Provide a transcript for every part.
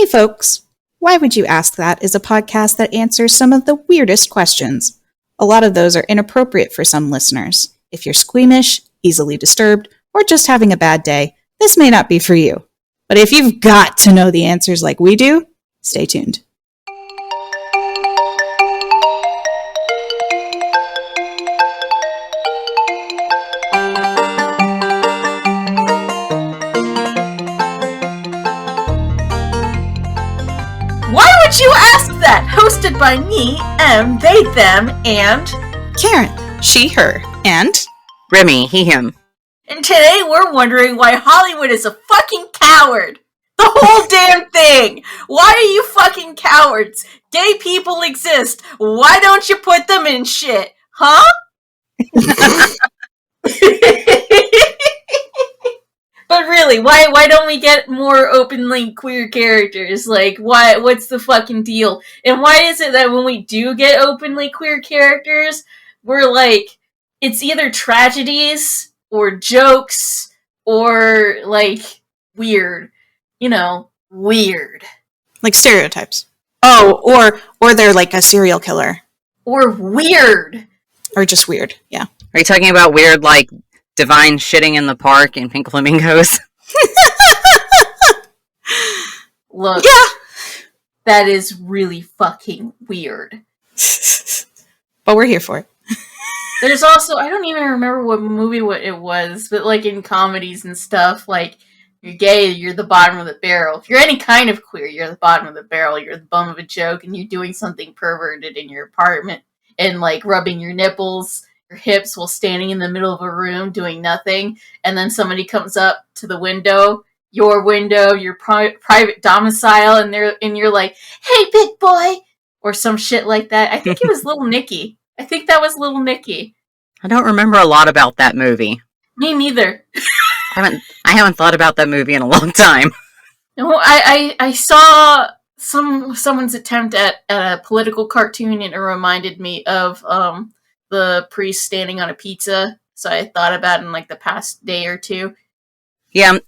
Hey folks, Why Would You Ask That is a podcast that answers some of the weirdest questions. A lot of those are inappropriate for some listeners. If you're squeamish, easily disturbed, or just having a bad day, this may not be for you. But if you've got to know the answers like we do, stay tuned. Why Would You Ask That? Hosted by me, M, they, them, and Karen, she, her, and Remy, he, him. And today we're wondering why Hollywood is a fucking coward. The whole damn thing. Why are you fucking cowards? Gay people exist. Why don't you put them in shit? Huh? But really, why don't we get more openly queer characters? Like, what's the fucking deal? And why is it that when we do get openly queer characters, we're like, it's either tragedies or jokes or, like, weird. You know, weird. like stereotypes. Oh, or they're like a serial killer. Or weird. Or just weird, yeah. Are you talking about weird, like, divine shitting in the park and pink flamingos? Look. Yeah. That is really fucking weird. But we're here for it. There's also, I don't even remember what movie it was, but like in comedies and stuff, like, you're gay, you're the bottom of the barrel. If you're any kind of queer, you're the bottom of the barrel, you're the bum of a joke, and you're doing something perverted in your apartment, and like rubbing your nipples, your hips while standing in the middle of a room doing nothing, and then somebody comes up to the window, your private domicile, and you're like, hey, big boy, or some shit like that. I think it was Little Nicky. I think that was Little Nicky. I don't remember a lot about that movie. Me neither. I haven't thought about that movie in a long time. No, I saw someone's attempt at a political cartoon, and it reminded me of the priest standing on a pizza. So I thought about it in like the past day or two. Yeah,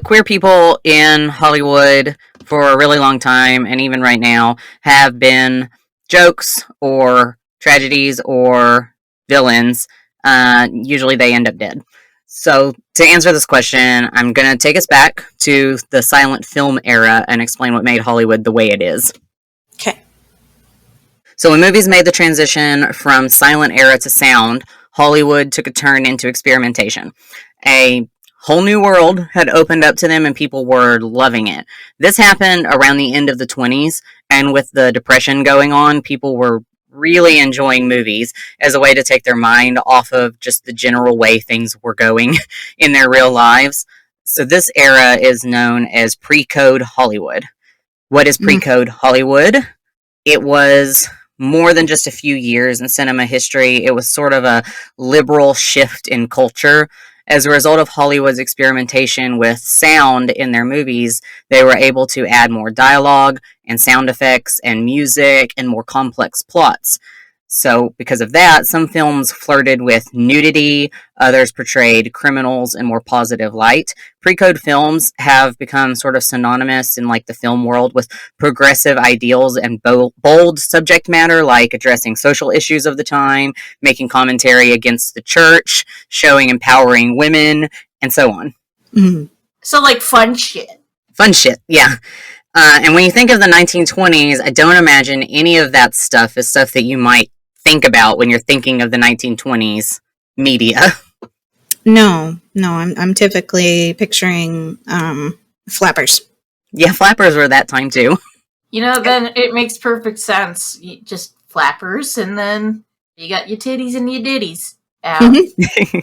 queer people in Hollywood for a really long time, and even right now, have been jokes or tragedies or villains. Usually they end up dead. So, to answer this question, I'm going to take us back to the silent film era and explain what made Hollywood the way it is. Okay. So, when movies made the transition from silent era to sound, Hollywood took a turn into experimentation. A whole new world had opened up to them and people were loving it. This happened around the end of the 20s, and with the Depression going on, people were really enjoying movies as a way to take their mind off of just the general way things were going in their real lives. So this era is known as pre-code Hollywood. What is pre-code Hollywood? It was more than just a few years in cinema history. It was sort of a liberal shift in culture. As a result of Hollywood's experimentation with sound in their movies, they were able to add more dialogue and sound effects and music and more complex plots. So, because of that, some films flirted with nudity, others portrayed criminals in more positive light. Pre-code films have become sort of synonymous in like the film world with progressive ideals and bold subject matter, like addressing social issues of the time, making commentary against the church, showing empowering women, and so on. Mm-hmm. So like fun shit. Fun shit, yeah. And when you think of the 1920s, I don't imagine any of that stuff is stuff that you might think about when you're thinking of the 1920s media. No, I'm typically picturing flappers. Yeah, flappers were that time too. You know, then it makes perfect sense. Just flappers, and then you got your titties and your ditties out. Mm-hmm.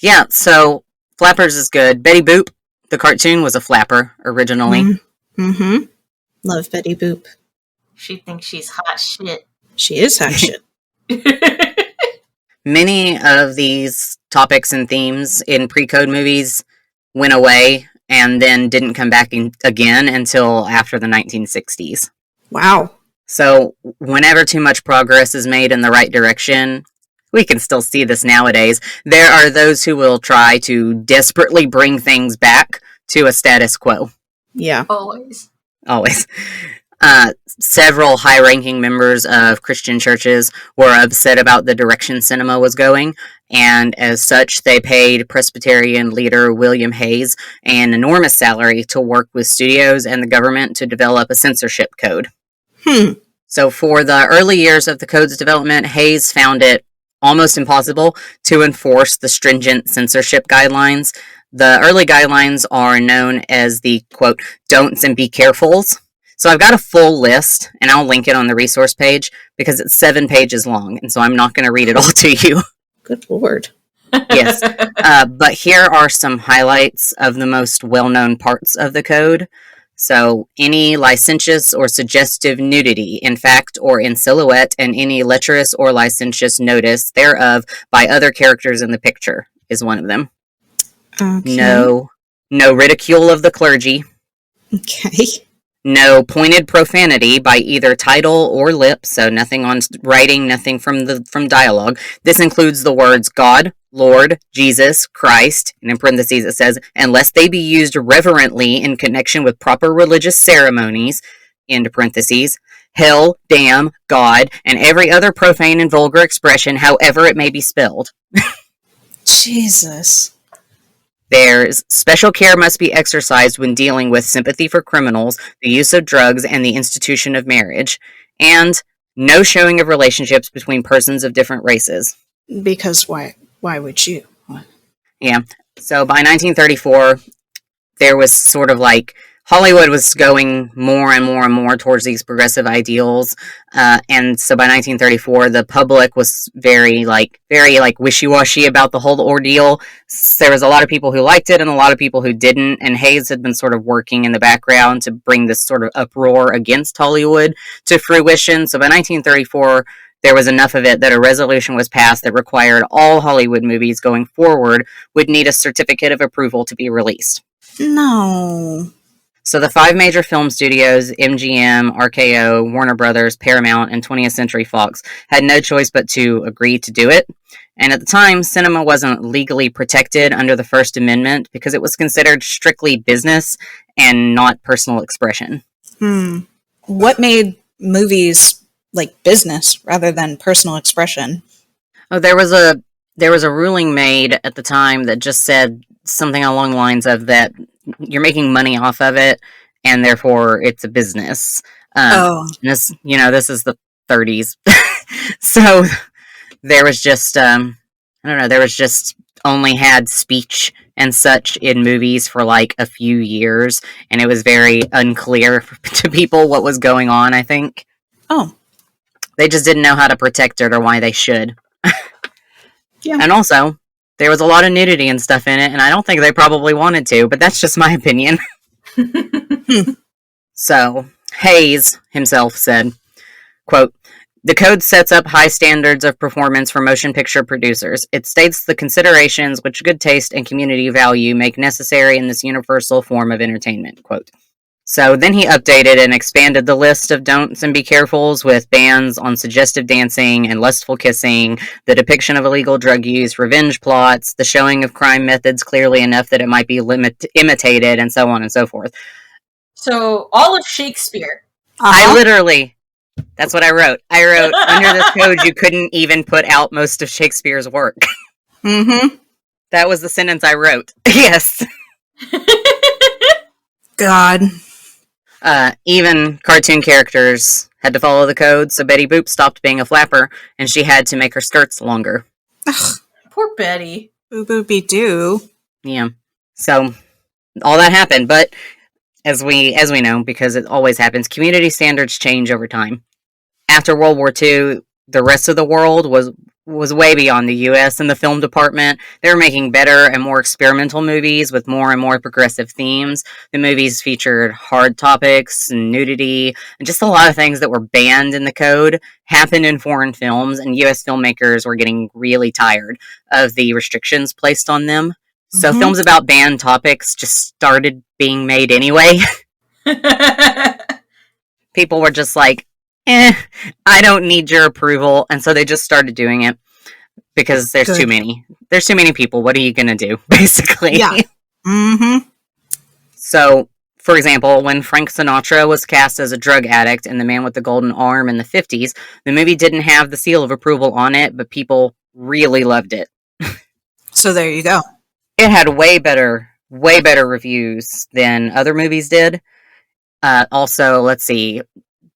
Yeah, so flappers is good. Betty Boop, the cartoon, was a flapper originally. Mm-hmm. Love Betty Boop. She thinks she's hot shit. She is hot shit. Many of these topics and themes in pre-code movies went away and then didn't come back again until after the 1960s. Wow. So whenever too much progress is made in the right direction, we can still see this nowadays, there are those who will try to desperately bring things back to a status quo. Yeah. Always. Always. Several high-ranking members of Christian churches were upset about the direction cinema was going, and as such, they paid Presbyterian leader William Hayes an enormous salary to work with studios and the government to develop a censorship code. So for the early years of the code's development, Hayes found it almost impossible to enforce the stringent censorship guidelines. The early guidelines are known as the, quote, don'ts and be carefuls. So I've got a full list, and I'll link it on the resource page, because it's 7 pages long, and so I'm not going to read it all to you. Good Lord. Yes. But here are some highlights of the most well-known parts of the code. So, any licentious or suggestive nudity, in fact or in silhouette, and any lecherous or licentious notice thereof by other characters in the picture is one of them. Okay. No ridicule of the clergy. Okay. No pointed profanity by either title or lip, so nothing on writing, nothing from dialogue. This includes the words God, Lord, Jesus, Christ, and in parentheses it says, unless they be used reverently in connection with proper religious ceremonies, into parentheses, hell, damn, God, and every other profane and vulgar expression, however it may be spelled. Jesus. There's special care must be exercised when dealing with sympathy for criminals, the use of drugs, and the institution of marriage, and no showing of relationships between persons of different races. Because why would you? Yeah. So by 1934, there was sort of like Hollywood was going more and more and more towards these progressive ideals, and so by 1934, the public was very wishy-washy about the whole ordeal. There was a lot of people who liked it and a lot of people who didn't, and Hayes had been sort of working in the background to bring this sort of uproar against Hollywood to fruition. So by 1934, there was enough of it that a resolution was passed that required all Hollywood movies going forward would need a certificate of approval to be released. No. So the 5 major film studios, MGM, RKO, Warner Brothers, Paramount, and 20th Century Fox, had no choice but to agree to do it. And at the time, cinema wasn't legally protected under the First Amendment because it was considered strictly business and not personal expression. What made movies like business rather than personal expression? Oh, there was a ruling made at the time that just said something along the lines of that you're making money off of it, and therefore it's a business. This is the 30s, so there was just there was just only had speech and such in movies for like a few years, and it was very unclear to people what was going on. I think. Oh, they just didn't know how to protect it or why they should. Yeah, and also, there was a lot of nudity and stuff in it, and I don't think they probably wanted to, but that's just my opinion. So, Hayes himself said, quote, the code sets up high standards of performance for motion picture producers. It states the considerations which good taste and community value make necessary in this universal form of entertainment, quote. So then he updated and expanded the list of don'ts and be carefuls with bans on suggestive dancing and lustful kissing, the depiction of illegal drug use, revenge plots, the showing of crime methods clearly enough that it might be imitated, and so on and so forth. So, all of Shakespeare. That's what I wrote. I wrote, under this code, you couldn't even put out most of Shakespeare's work. Mm-hmm. That was the sentence I wrote. Yes. God. Even cartoon characters had to follow the code, so Betty Boop stopped being a flapper, and she had to make her skirts longer. Ugh. Poor Betty. Boo boopy doo. Yeah. So, all that happened, but as we know, because it always happens, community standards change over time. After World War II, the rest of the world was way beyond the U.S. in the film department. They were making better and more experimental movies with more and more progressive themes. The movies featured hard topics and nudity and just a lot of things that were banned in the code happened in foreign films, and U.S. filmmakers were getting really tired of the restrictions placed on them. So films about banned topics just started being made anyway. People were just like, I don't need your approval, and so they just started doing it because there's too many. There's too many people. What are you going to do, basically? Yeah. Mm-hmm. So, For example, when Frank Sinatra was cast as a drug addict in The Man with the Golden Arm in the 50s, the movie didn't have the seal of approval on it, but people really loved it. So there you go. It had way better reviews than other movies did. Also, let's see,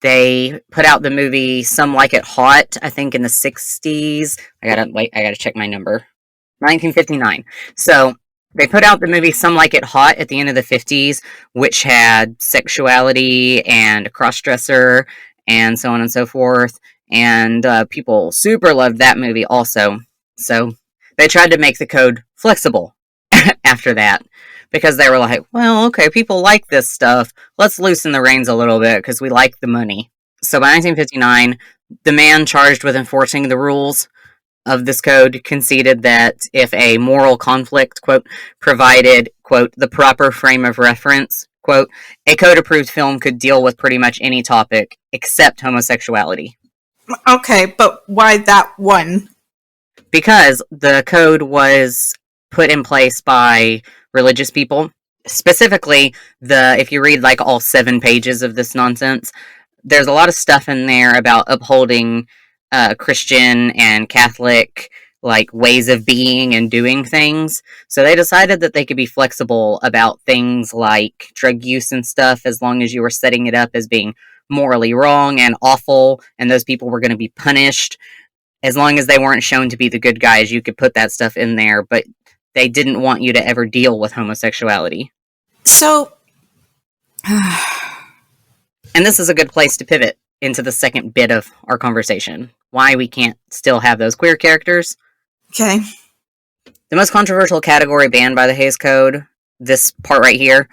they put out the movie Some Like It Hot, I think in the 60s. I gotta check my number. 1959. So they put out the movie Some Like It Hot at the end of the 50s, which had sexuality and cross-dresser and so on and so forth. And people super loved that movie also. So they tried to make the code flexible after that. Because they were like, well, okay, people like this stuff. Let's loosen the reins a little bit because we like the money. So by 1959, the man charged with enforcing the rules of this code conceded that if a moral conflict, quote, provided, quote, the proper frame of reference, quote, a code-approved film could deal with pretty much any topic except homosexuality. Okay, but why that one? Because the code was put in place by religious people. Specifically, if you read like all 7 pages of this nonsense, there's a lot of stuff in there about upholding Christian and Catholic like ways of being and doing things. So they decided that they could be flexible about things like drug use and stuff as long as you were setting it up as being morally wrong and awful, and those people were going to be punished. As long as they weren't shown to be the good guys, you could put that stuff in there, but they didn't want you to ever deal with homosexuality. So, and this is a good place to pivot into the second bit of our conversation. Why we can't still have those queer characters. Okay. The most controversial category banned by the Hays Code, this part right here,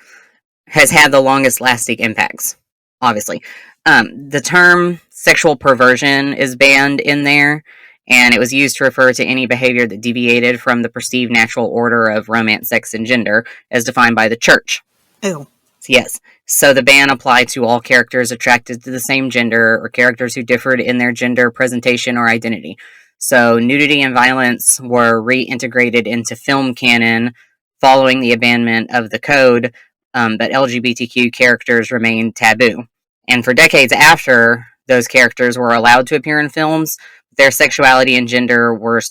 has had the longest lasting impacts, obviously. The term sexual perversion is banned in there, and it was used to refer to any behavior that deviated from the perceived natural order of romance, sex, and gender, as defined by the church. Ew. Yes. So the ban applied to all characters attracted to the same gender, or characters who differed in their gender presentation or identity. So nudity and violence were reintegrated into film canon following the abandonment of the code, but LGBTQ characters remained taboo. And for decades after those characters were allowed to appear in films, their sexuality and gender were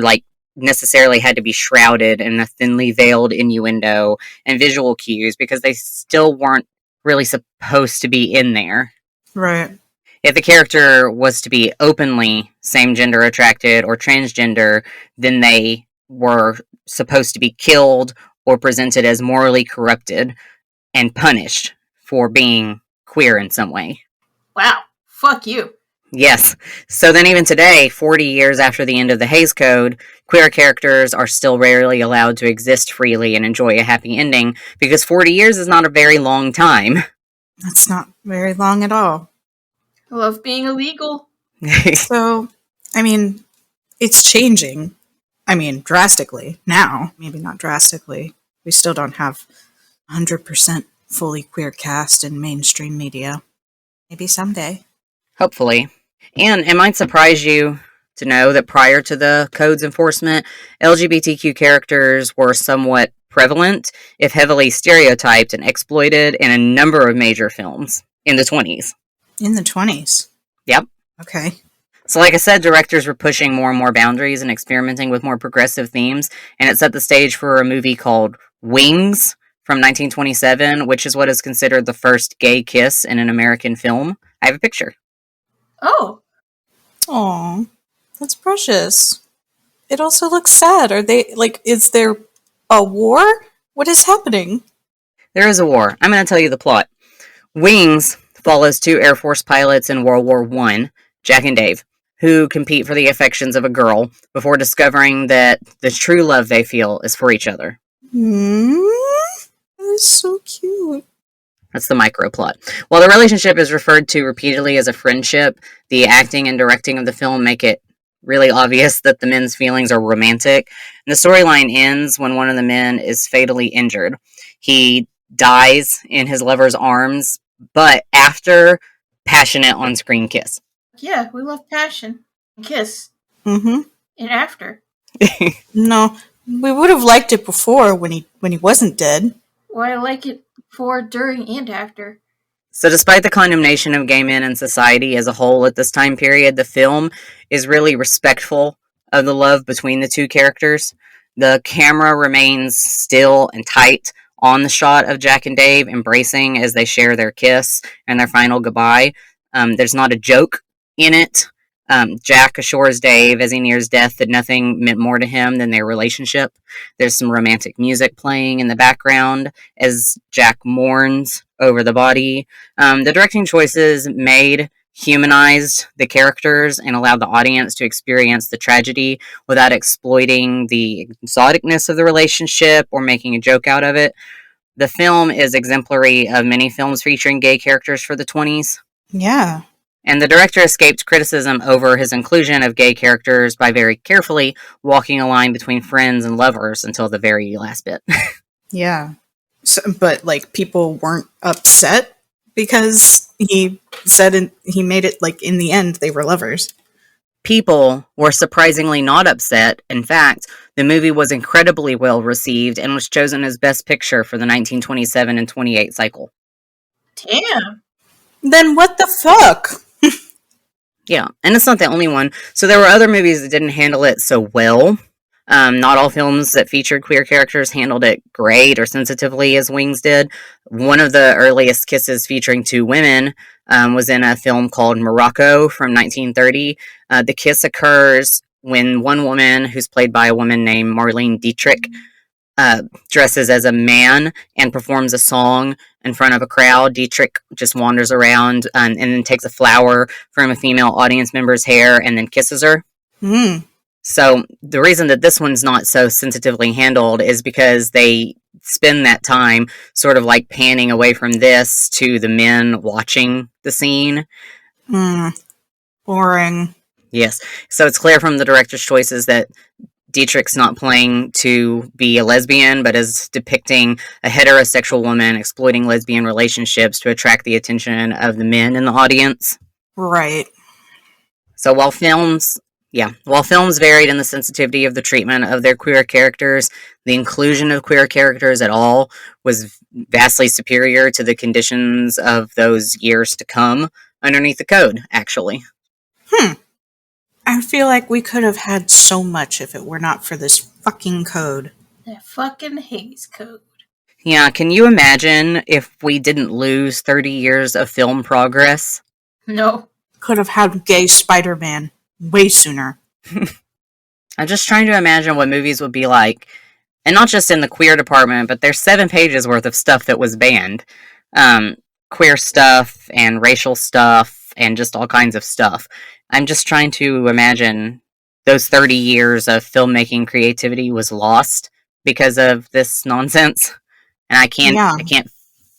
like necessarily had to be shrouded in a thinly veiled innuendo and visual cues because they still weren't really supposed to be in there. Right. If the character was to be openly same-gender attracted or transgender, then they were supposed to be killed or presented as morally corrupted and punished for being queer in some way. Wow. Fuck you. Yes. So then even today, 40 years after the end of the Hays Code, queer characters are still rarely allowed to exist freely and enjoy a happy ending because 40 years is not a very long time. That's not very long at all. I love being illegal. So, I mean, it's changing. I mean, drastically now. Maybe not drastically. We still don't have 100% fully queer cast in mainstream media. Maybe someday. Hopefully. And it might surprise you to know that prior to the code's enforcement, LGBTQ characters were somewhat prevalent, if heavily stereotyped and exploited in a number of major films in the 20s. In the 20s? Yep. Okay. So like I said, directors were pushing more and more boundaries and experimenting with more progressive themes, and it set the stage for a movie called Wings from 1927, which is what is considered the first gay kiss in an American film. I have a picture. Oh. Aw, that's precious. It also looks sad. Are they, is there a war? What is happening? There is a war. I'm going to tell you the plot. Wings follows 2 Air Force pilots in World War I, Jack and Dave, who compete for the affections of a girl before discovering that the true love they feel is for each other. That is so cute. That's the micro plot. While the relationship is referred to repeatedly as a friendship, the acting and directing of the film make it really obvious that the men's feelings are romantic. And the storyline ends when one of the men is fatally injured. He dies in his lover's arms, but after passionate on-screen kiss. Yeah, we love passion. And kiss. Mm-hmm. And after. No, we would have liked it before when he wasn't dead. why I like it before, during, and after. So, despite the condemnation of gay men in society as a whole at this time period, the film is really respectful of the love between the two characters. The camera remains still and tight on the shot of Jack and Dave embracing as they share their kiss and their final goodbye. There's not a joke in it. Jack assures Dave as he nears death that nothing meant more to him than their relationship. There's some romantic music playing in the background as Jack mourns over the body. The directing choices made humanized the characters and allowed the audience to experience the tragedy without exploiting the exoticness of the relationship or making a joke out of it. The film is exemplary of many films featuring gay characters for the 20s. Yeah. And the director escaped criticism over his inclusion of gay characters by very carefully walking a line between friends and lovers until the very last bit. Yeah. So, but, like, people weren't upset because he said he made it, like, in the end, they were lovers. People were surprisingly not upset. In fact, the movie was incredibly well received and was chosen as Best Picture for the 1927 and 28 cycle. Damn. Then what the fuck? Yeah, and it's not the only one. So there were other movies that didn't handle it so well. Not all films that featured queer characters handled it great or sensitively as Wings did. One of the earliest kisses featuring two women was in a film called Morocco from 1930. The kiss occurs when one woman, who's played by a woman named Marlene Dietrich, dresses as a man and performs a song in front of a crowd. Dietrich just wanders around and then takes a flower from a female audience member's hair and then kisses her. So the reason that this one's not so sensitively handled is because they spend that time sort of like panning away from this to the men watching the scene. Boring. Yes. So it's clear from the director's choices that Dietrich's not playing to be a lesbian, but is depicting a heterosexual woman exploiting lesbian relationships to attract the attention of the men in the audience. Right. So while films varied in the sensitivity of the treatment of their queer characters, the inclusion of queer characters at all was vastly superior to the conditions of those years to come underneath the code, actually. I feel like we could have had so much if it were not for this fucking code. That fucking Hays Code. Yeah, can you imagine if we didn't lose 30 years of film progress? No. Could have had gay Spider-Man way sooner. I'm just trying to imagine what movies would be like. And not just in the queer department, but there's 7 pages worth of stuff that was banned. Queer stuff and racial stuff and just all kinds of stuff. I'm just trying to imagine those 30 years of filmmaking creativity was lost because of this nonsense. And I can't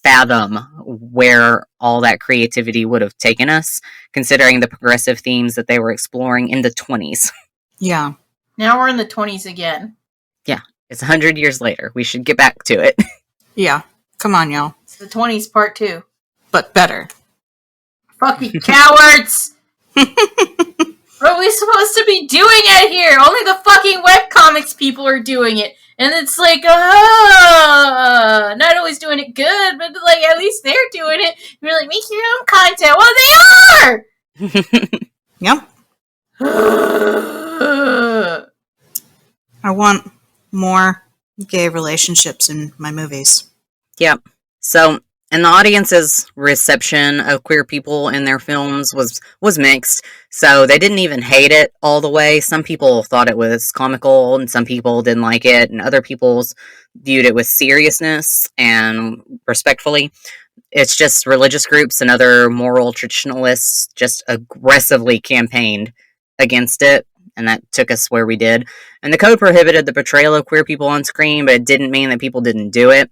fathom where all that creativity would have taken us, considering the progressive themes that they were exploring in the 20s. Yeah. Now we're in the 20s again. Yeah, it's 100 years later. We should get back to it. Yeah. Come on, y'all. It's the 20s part 2. But better. Fucking cowards! What are we supposed to be doing out here? Only the fucking webcomics people are doing it. And it's like, not always doing it good, but like at least they're doing it. You're like, make your own content. Well, they are! Yep. I want more gay relationships in my movies. Yep. So, and the audience's reception of queer people in their films was mixed. So they didn't even hate it all the way. Some people thought it was comical, and some people didn't like it, and other people viewed it with seriousness and respectfully. It's just religious groups and other moral traditionalists just aggressively campaigned against it, and that took us where we did. And the code prohibited the portrayal of queer people on screen, but it didn't mean that people didn't do it.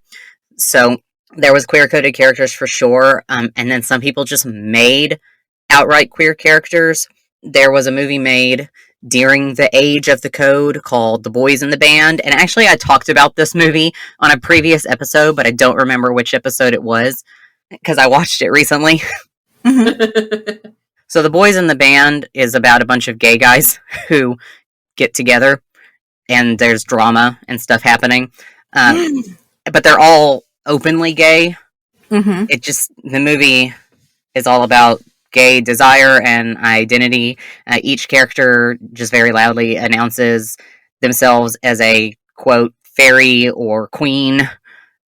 So there was queer-coded characters for sure, and then some people just made outright queer characters. There was a movie made during the age of the code called The Boys in the Band, and actually I talked about this movie on a previous episode, but I don't remember which episode it was, because I watched it recently. So The Boys in the Band is about a bunch of gay guys who get together, and there's drama and stuff happening. But they're all openly gay. Mm-hmm. The movie is all about gay desire and identity. Each character just very loudly announces themselves as a, quote, fairy or queen.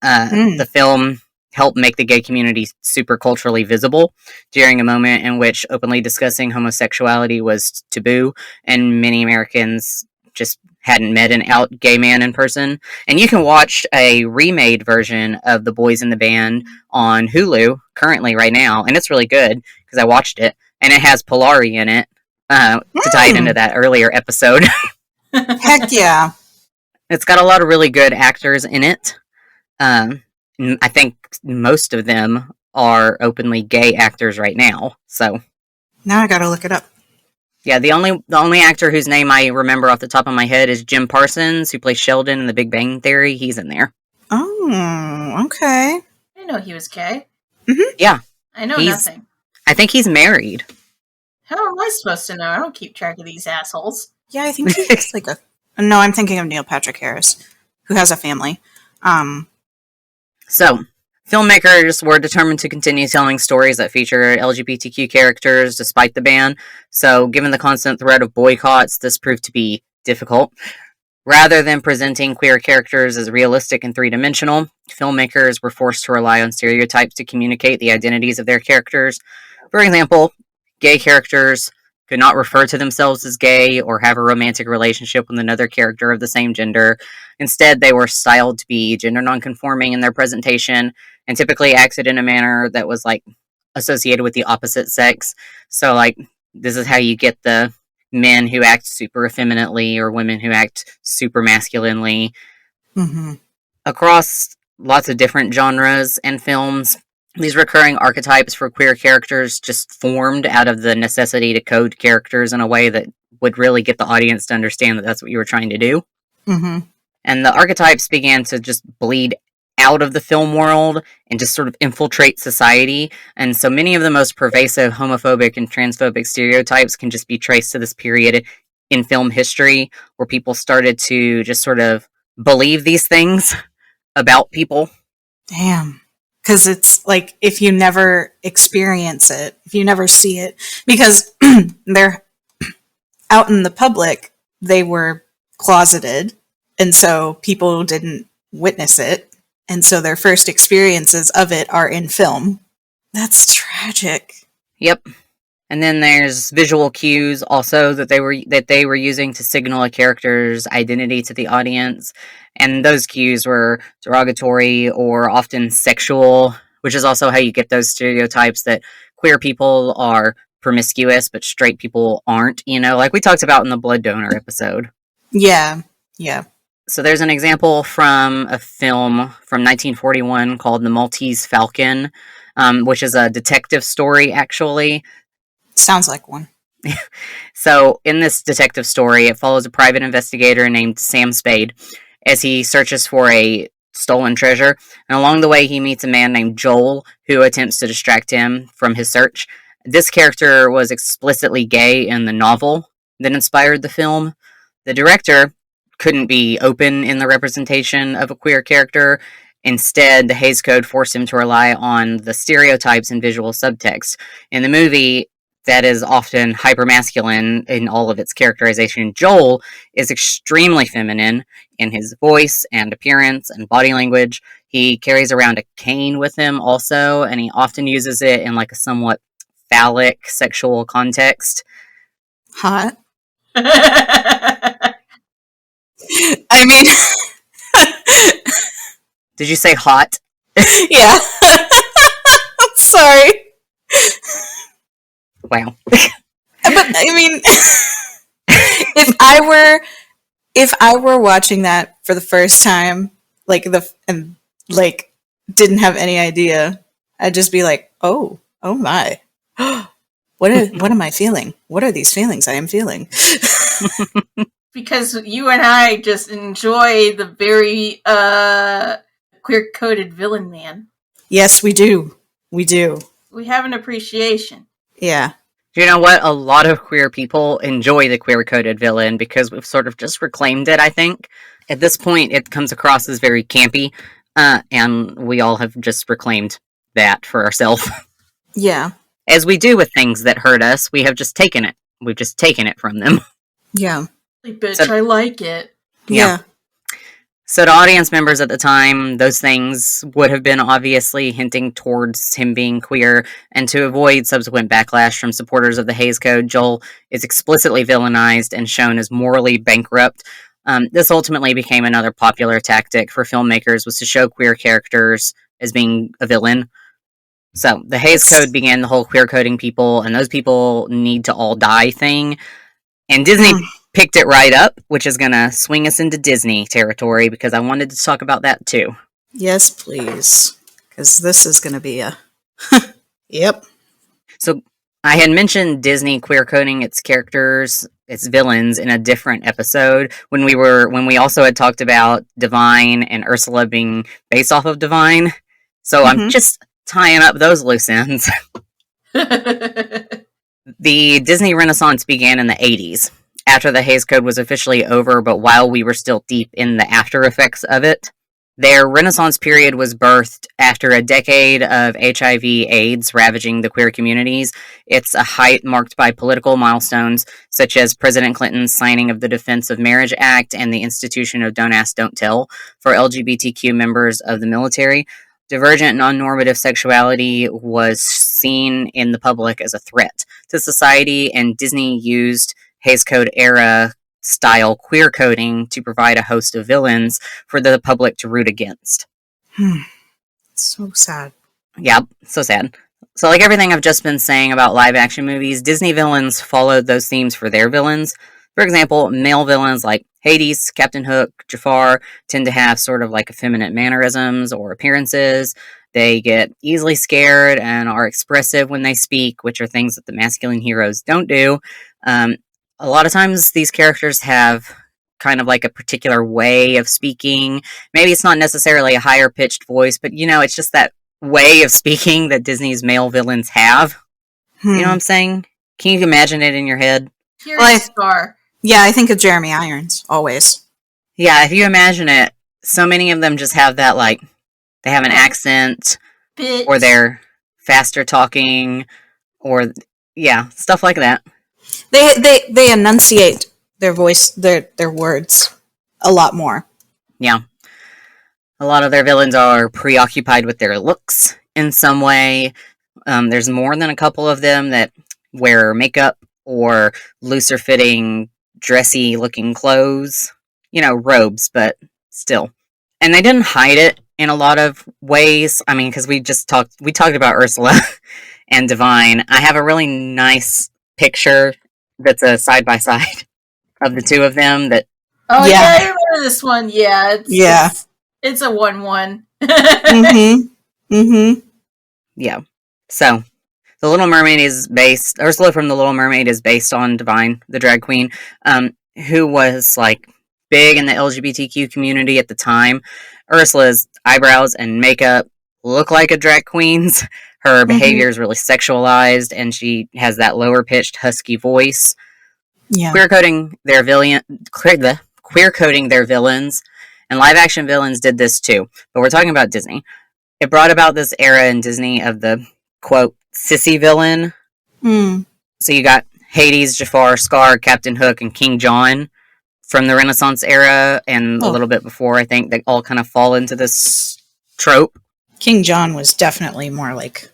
The film helped make the gay community super culturally visible during a moment in which openly discussing homosexuality was taboo, and many Americans just hadn't met an out gay man in person. And you can watch a remade version of The Boys in the Band on Hulu currently right now, and it's really good because I watched it, and it has Polari in it to tie it into that earlier episode. Heck yeah. It's got a lot of really good actors in it. I think most of them are openly gay actors right now. So now I gotta look it up. Yeah, the only actor whose name I remember off the top of my head is Jim Parsons, who plays Sheldon in The Big Bang Theory. He's in there. Oh, okay. I didn't know he was gay. Mm-hmm. Yeah. I know nothing. I think he's married. How am I supposed to know? I don't keep track of these assholes. Yeah, I think he's like a... No, I'm thinking of Neil Patrick Harris, who has a family. So, filmmakers were determined to continue telling stories that feature LGBTQ characters despite the ban. So, given the constant threat of boycotts, this proved to be difficult. Rather than presenting queer characters as realistic and three-dimensional, filmmakers were forced to rely on stereotypes to communicate the identities of their characters. For example, gay characters could not refer to themselves as gay or have a romantic relationship with another character of the same gender. Instead, they were styled to be gender nonconforming in their presentation and typically acted in a manner that was like associated with the opposite sex. So like this is how you get the men who act super effeminately or women who act super masculinely. Mm-hmm. Across lots of different genres and films, these recurring archetypes for queer characters just formed out of the necessity to code characters in a way that would really get the audience to understand that that's what you were trying to do. Mm-hmm. And the archetypes began to just bleed out of the film world and just sort of infiltrate society. And so many of the most pervasive homophobic and transphobic stereotypes can just be traced to this period in film history where people started to just sort of believe these things about people. Damn. Because it's like, if you never experience it, if you never see it, because they're out in the public, they were closeted, and so people didn't witness it, and so their first experiences of it are in film. That's tragic. Yep. And then there's visual cues also that they were using to signal a character's identity to the audience. And those cues were derogatory or often sexual, which is also how you get those stereotypes that queer people are promiscuous, but straight people aren't, like we talked about in the blood donor episode. Yeah. So there's an example from a film from 1941 called The Maltese Falcon, which is a detective story, actually. Sounds like one. So in this detective story, it follows a private investigator named Sam Spade as he searches for a stolen treasure. And along the way, he meets a man named Joel who attempts to distract him from his search. This character was explicitly gay in the novel that inspired the film. The director couldn't be open in the representation of a queer character. Instead, the Hays Code forced him to rely on the stereotypes and visual subtext. In the movie, that is often hypermasculine in all of its characterization. Joel is extremely feminine in his voice and appearance and body language. He carries around a cane with him also, and he often uses it in like a somewhat phallic sexual context. Hot. I mean... Did you say hot? Yeah. I'm sorry. Wow. But I mean, if I were watching that for the first time, and didn't have any idea, I'd just be like, oh my, what am I feeling? What are these feelings I am feeling? Because you and I just enjoy the very queer-coded villain man. Yes, we do. We do. We have an appreciation. Yeah. You know what? A lot of queer people enjoy the queer-coded villain because we've sort of just reclaimed it, I think. At this point, it comes across as very campy. And we all have just proclaimed that for ourselves. Yeah. As we do with things that hurt us, we have just taken it. We've just taken it from them. Yeah. Bitch, So- I like it. Yeah. So to audience members at the time, those things would have been obviously hinting towards him being queer, and to avoid subsequent backlash from supporters of the Hays Code, Joel is explicitly villainized and shown as morally bankrupt. This ultimately became another popular tactic for filmmakers, was to show queer characters as being a villain. So the Hays Code began the whole queer coding people, and those people need to all die thing. And Disney picked it right up, which is going to swing us into Disney territory, because I wanted to talk about that too. Yes, please. Because this is going to be a... Yep. So I had mentioned Disney queer coding its characters, its villains, in a different episode when we also had talked about Divine and Ursula being based off of Divine. So I'm just tying up those loose ends. The Disney Renaissance began in the 80s, after the Hays Code was officially over, but while we were still deep in the after effects of it. Their Renaissance period was birthed after a decade of HIV/AIDS ravaging the queer communities. It's a height marked by political milestones, such as President Clinton's signing of the Defense of Marriage Act and the institution of Don't Ask, Don't Tell for LGBTQ members of the military. Divergent non-normative sexuality was seen in the public as a threat to society, and Disney used Hays Code era style queer coding to provide a host of villains for the public to root against. So sad. Yeah, so sad. So like everything I've just been saying about live action movies, Disney villains followed those themes for their villains. For example, male villains like Hades, Captain Hook, Jafar tend to have sort of like effeminate mannerisms or appearances. They get easily scared and are expressive when they speak, which are things that the masculine heroes don't do. A lot of times these characters have kind of like a particular way of speaking. Maybe it's not necessarily a higher pitched voice, but it's just that way of speaking that Disney's male villains have. You know what I'm saying? Can you imagine it in your head? Here's Scar. Yeah, I think of Jeremy Irons, always. Yeah, if you imagine it, so many of them just have that, like, they have an accent, Bitch. or they're faster talking, or, yeah, stuff like that. They enunciate their voice, their words a lot more. Yeah. A lot of their villains are preoccupied with their looks in some way. There's more than a couple of them that wear makeup or looser fitting, dressy looking clothes. Robes, but still. And they didn't hide it in a lot of ways. I mean, because we talked about Ursula and Divine. I have a really nice picture that's a side-by-side of the two of them that... Oh, yeah, I remember this one. Yeah. It's a 1-1. Yeah. So, The Little Mermaid is based... Ursula from The Little Mermaid is based on Divine, the drag queen, who was, like, big in the LGBTQ community at the time. Ursula's eyebrows and makeup look like a drag queen's. Her behavior is really sexualized, and she has that lower-pitched, husky voice. Yeah. Queer coding their villains, and live-action villains did this too. But we're talking about Disney. It brought about this era in Disney of the, quote, sissy villain. So you got Hades, Jafar, Scar, Captain Hook, and King John from the Renaissance era, and a little bit before, I think, they all kind of fall into this trope. King John was definitely more like,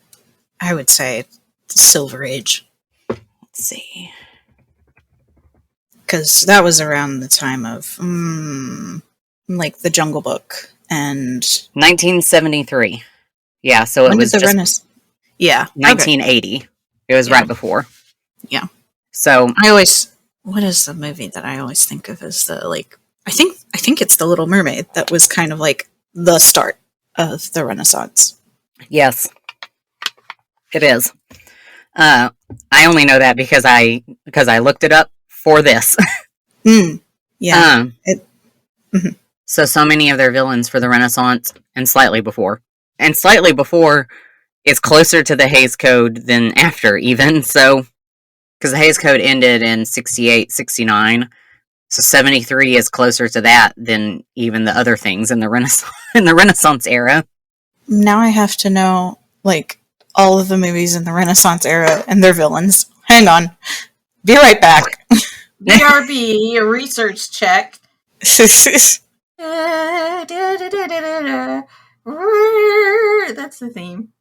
I would say, the Silver Age. Let's see. Because that was around the time of, like, The Jungle Book and... 1973. Yeah, so it was just... Yeah. 1980. Okay. It was right before. Yeah. So... What is the movie that I always think of as the, like... I think it's The Little Mermaid that was kind of like the start of the Renaissance. Yes. It is. I only know that because I looked it up for this. Yeah. So many of their villains for the Renaissance, and slightly before is closer to the Hays Code than after, even. So, because the Hays Code ended in 68, 69. So 73 is closer to that than even the other things in the Renaissance era. Now I have to know, like, all of the movies in the Renaissance era and their villains. Hang on. Be right back. BRB, a research check. That's the theme.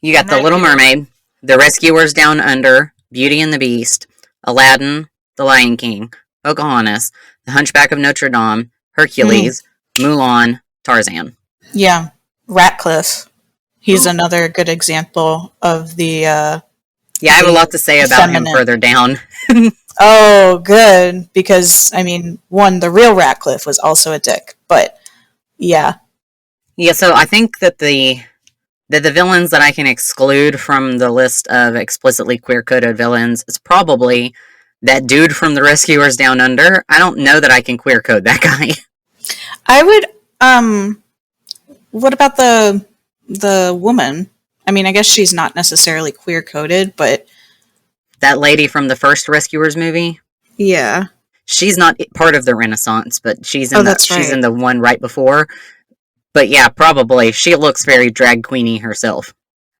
You got The Little Mermaid, The Rescuers Down Under, Beauty and the Beast, Aladdin, The Lion King, Pocahontas, The Hunchback of Notre Dame, Hercules, Mulan, Tarzan. Yeah. Ratcliffe. He's another good example of the... I have a lot to say about him further down. Oh, good. Because, I mean, one, the real Ratcliffe was also a dick. But, yeah. Yeah, so I think that the villains that I can exclude from the list of explicitly queer-coded villains is probably that dude from The Rescuers Down Under. I don't know that I can queer-code that guy. I would, what about the woman? I mean, I guess she's not necessarily queer-coded, but... That lady from the first Rescuers movie? Yeah. She's not part of the Renaissance, but she's in she's in the one right before. But yeah, probably. She looks very drag queeny herself.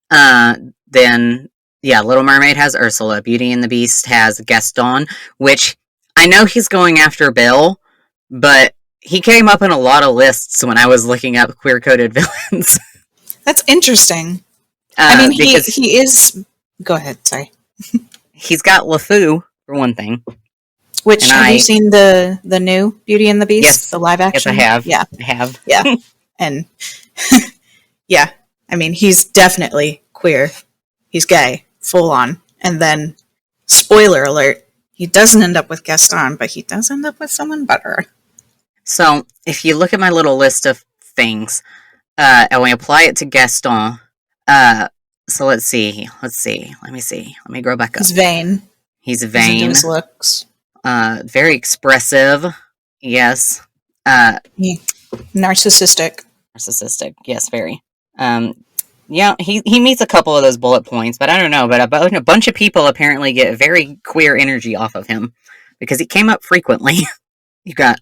Then, yeah, Little Mermaid has Ursula. Beauty and the Beast has Gaston, which I know he's going after Belle, but he came up in a lot of lists when I was looking up queer-coded villains. That's interesting. I mean, he is... Go ahead, sorry. He's got LeFou, for one thing. Which, have you seen the new Beauty and the Beast? Yes. The live action? Yes, I have. Yeah. I have. Yeah. And, yeah. I mean, he's definitely queer. He's gay. Full on. And then, spoiler alert, he doesn't end up with Gaston, but he does end up with someone better. So, if you look at my little list of things, and we apply it to Gaston, so let's see. Let me go back up. He's vain. He's vain. He's into his looks. Very expressive. Yes. Narcissistic. Narcissistic. Yes, very. Yeah, he meets a couple of those bullet points, but I don't know. But a bunch of people apparently get very queer energy off of him because he came up frequently. You got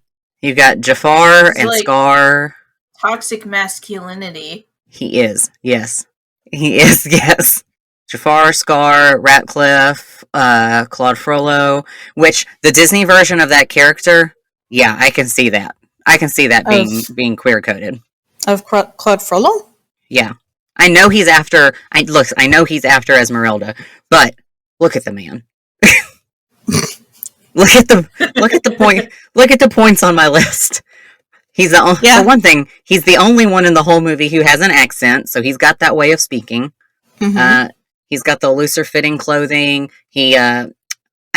Jafar and like Scar. Toxic masculinity. He is. Yes. He is. Yes. Jafar, Scar, Ratcliffe, Claude Frollo, which the Disney version of that character, yeah, I can see that. I can see that being queer coded. Of Claude Frollo? Yeah. I know he's after Esmeralda, but look at the man. look at the points on my list. He's for one thing, he's the only one in the whole movie who has an accent, so he's got that way of speaking. Mm-hmm. He's got the looser fitting clothing. I